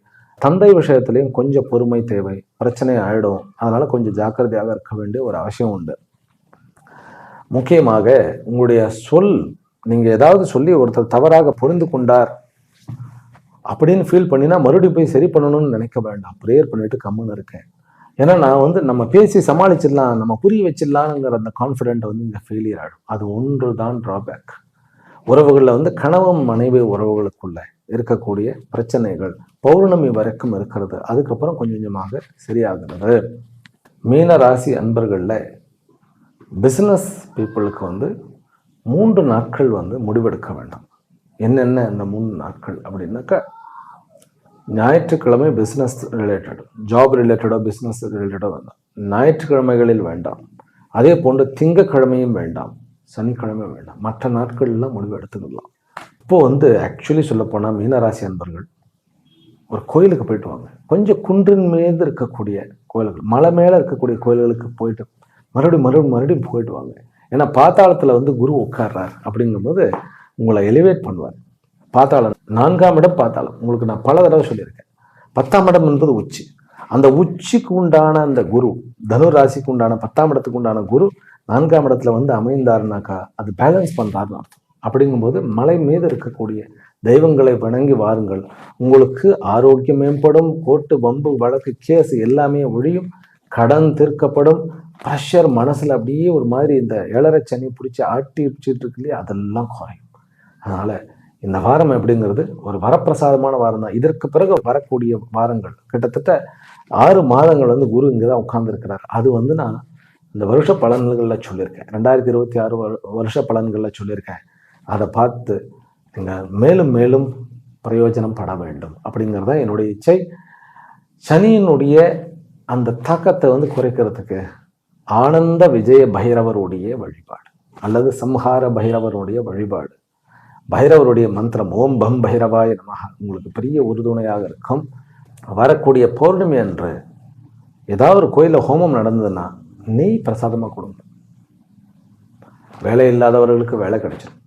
தந்தை விஷயத்திலையும் கொஞ்சம் பொறுமை தேவை. பிரச்சனை ஆகிடும். அதனால் கொஞ்சம் ஜாக்கிரதையாக இருக்க வேண்டிய ஒரு அவசியம் உண்டு. முக்கியமாக உங்களுடைய நீங்கள் ஏதாவது சொல்லி ஒருத்தர் தவறாக புரிந்து கொண்டார் அப்படின்னு ஃபீல் பண்ணினா மறுபடியும் போய் சரி பண்ணணும்னு நினைக்க வேண்டாம். ப்ரேயர் பண்ணிட்டு கம்முன்னு இருக்கேன். ஏன்னா நான் வந்து நம்ம பேசி சமாளிச்சிடலாம், நம்ம புரிய வச்சிடலாங்கிற அந்த கான்ஃபிடென்ட் வந்து இங்கே ஃபெயிலியர் ஆகிடும். அது ஒன்று தான் ட்ராபேக். உறவுகளில் வந்து கணவன் மனைவி உறவுகளுக்குள்ள இருக்கக்கூடிய பிரச்சனைகள் பௌர்ணமி வரைக்கும் இருக்கிறது. அதுக்கப்புறம் கொஞ்சம் கொஞ்சமாக சரியாகிறது. மீன ராசி அன்பர்களில் பிஸ்னஸ் பீப்புளுக்கு வந்து 3 நாட்கள் வந்து முடிவெடுக்க வேண்டாம். என்னென்ன அந்த 3 நாட்கள் அப்படின்னாக்கா, ஞாயிற்றுக்கிழமை பிஸ்னஸ் ரிலேட்டட், ஜாப் ரிலேட்டடோ பிஸ்னஸ் ரிலேட்டடோ வேண்டாம். ஞாயிற்றுக்கிழமைகளில் வேண்டாம். அதே போன்று திங்கக்கிழமையும் வேண்டாம், சனிக்கிழமை வேண்டாம். மற்ற நாட்கள்லாம் முடிவு எடுத்துக்கலாம். இப்போ வந்து ஆக்சுவலி சொல்லப்போனால் மீனராசி அன்பர்கள் ஒரு கோயிலுக்கு போயிட்டு வாங்க. கொஞ்சம் குன்றின் மீது இருக்கக்கூடிய கோயில்கள், மலை மேலே இருக்கக்கூடிய கோயில்களுக்கு போயிட்டு மறுபடியும் போயிட்டு வாங்க. ஏன்னா பாத்தாளத்தில் வந்து குரு உட்கார்றார். அப்படிங்கும்போது உங்களை எலிவேட் பண்ணுவார். பாத்தாளம் 4ஆம் இடம் பாத்தாளம். உங்களுக்கு நான் பல தடவை சொல்லியிருக்கேன். 10ஆம் இடம் என்பது உச்சி. அந்த உச்சிக்கு உண்டான அந்த குரு, தனு ராசிக்கு உண்டான 10ஆம் இடத்துக்கு உண்டான குரு 4ஆம் இடத்துல வந்து அமைந்தாருனாக்கா அது பேலன்ஸ் பண்ணுறாருன்னு அர்த்தம். அப்படிங்கும்போது மலை மீது இருக்கக்கூடிய தெய்வங்களை வணங்கி வாருங்கள். உங்களுக்கு ஆரோக்கியம் மேம்படும். கோர்ட்டு, வம்பு, வழக்கு, கேஸ் எல்லாமே ஒழியும். கடன் தீர்க்கப்படும். ப்ரெஷர் மனசில் அப்படியே ஒரு மாதிரி இந்த 7.5 சனி பிடிச்சி ஆட்டி பிடிச்சிட்டு இருக்கு இல்லையா, அதெல்லாம் குறையும். அதனால் இந்த வாரம் எப்படிங்கிறது ஒரு வரப்பிரசாதமான வாரம் தான். இதற்கு பிறகு வரக்கூடிய வாரங்கள் கிட்டத்தட்ட 6 மாதங்கள் வந்து குரு இங்கே தான் உட்கார்ந்துருக்கிறார். அது வந்து நான் இந்த வருஷ பலன்களில் சொல்லியிருக்கேன். 2026 வருஷ பலன்களில் சொல்லியிருக்கேன். அதை பார்த்து நீங்கள் மேலும் மேலும் பிரயோஜனம் பட வேண்டும் அப்படிங்கிறது தான் என்னுடைய இச்சை. சனியினுடைய அந்த தாக்கத்தை வந்து குறைக்கிறதுக்கு ஆனந்த விஜய பைரவருடைய வழிபாடு அல்லது சம்ஹார பைரவருடைய வழிபாடு, பைரவருடைய மந்திரம் ஓம் பம் பைரவாய நமஹ உங்களுக்கு பெரிய உறுதுணையாக இருக்கும். வரக்கூடிய பௌர்ணமி அன்று ஏதாவது ஒரு கோயிலில் ஹோமம் நடந்ததுன்னா நெய் பிரசாதமாக கொடுங்க. வேலை இல்லாதவர்களுக்கு வேலை கிடைச்சிடும்.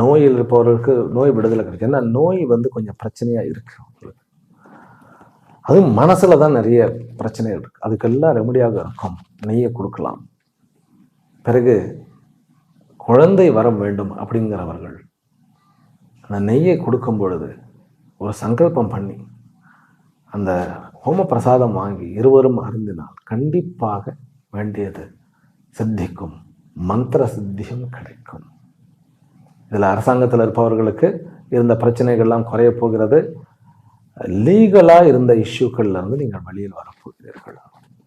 நோயில் இருப்பவர்களுக்கு நோய் விடுதலை கிடைக்கும். ஏன்னா நோய் வந்து கொஞ்சம் பிரச்சனையாக இருக்கு உங்களுக்கு. அதுவும் மனசில் தான் நிறைய பிரச்சனைகள் இருக்குது. அதுக்கெல்லாம் ரெமடியாக இருக்கும். நெய்யை கொடுக்கலாம். பிறகு குழந்தை வரம் வேண்டும் அப்படிங்கிறவர்கள் அந்த நெய்யை கொடுக்கும் பொழுது ஒரு சங்கல்பம் பண்ணி அந்த ஹோம பிரசாதம் வாங்கி இருவரும் அருந்தினால் கண்டிப்பாக வேண்டியது சித்திக்கும். மந்திர சித்தியும் கிடைக்கும். இதில் அரசாங்கத்தில் இருப்பவர்களுக்கு இருந்த பிரச்சனைகள்லாம் குறைய போகிறது. லீகலாக இருந்த இஷ்யூக்கள்லேருந்து நீங்கள் வெளியில் வரப்போகிறீர்கள்.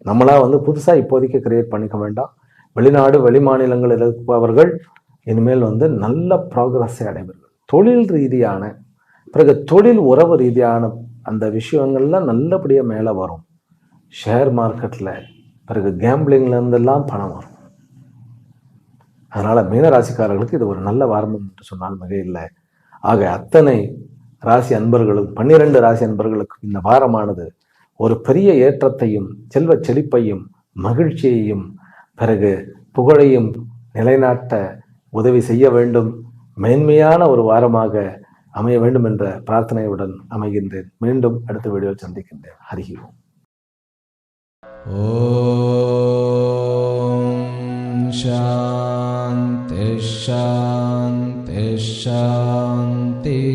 நம்மளா வந்து புதுசாக இப்போதைக்கு கிரியேட் பண்ணிக்க வேண்டாம். வெளிநாடு வெளி மாநிலங்களில் இருப்பவர்கள் இனிமேல் வந்து நல்ல ப்ராக்ரஸை அடைவீர்கள். தொழில் ரீதியான பிறகு தொழில் உறவு ரீதியான அந்த விஷயங்கள்லாம் நல்லபடியாக மேலே வரும். ஷேர் மார்க்கெட்டில் பிறகு கேம்பிளிங்ல இருந்தெல்லாம் பணம் வரும். அதனால மீன ராசிக்காரர்களுக்கு இது ஒரு நல்ல வாரம் என்று சொன்னால் மிக இல்லை. ஆக அத்தனை ராசி அன்பர்களும் 12 ராசி அன்பர்களுக்கு இந்த வாரமானது ஒரு பெரிய ஏற்றத்தையும் செல்வ செழிப்பையும் மகிழ்ச்சியையும் பிறகு புகழையும் நிலைநாட்ட உதவி செய்ய வேண்டும். மேன்மையான ஒரு வாரமாக அமைய வேண்டும் என்ற பிரார்த்தனையுடன் அமைகின்றேன். மீண்டும் அடுத்த வீடியோவில் சந்திக்கின்றேன். ஹரி ஓம். ஓம் சாந்தி சாந்தி சாந்தி.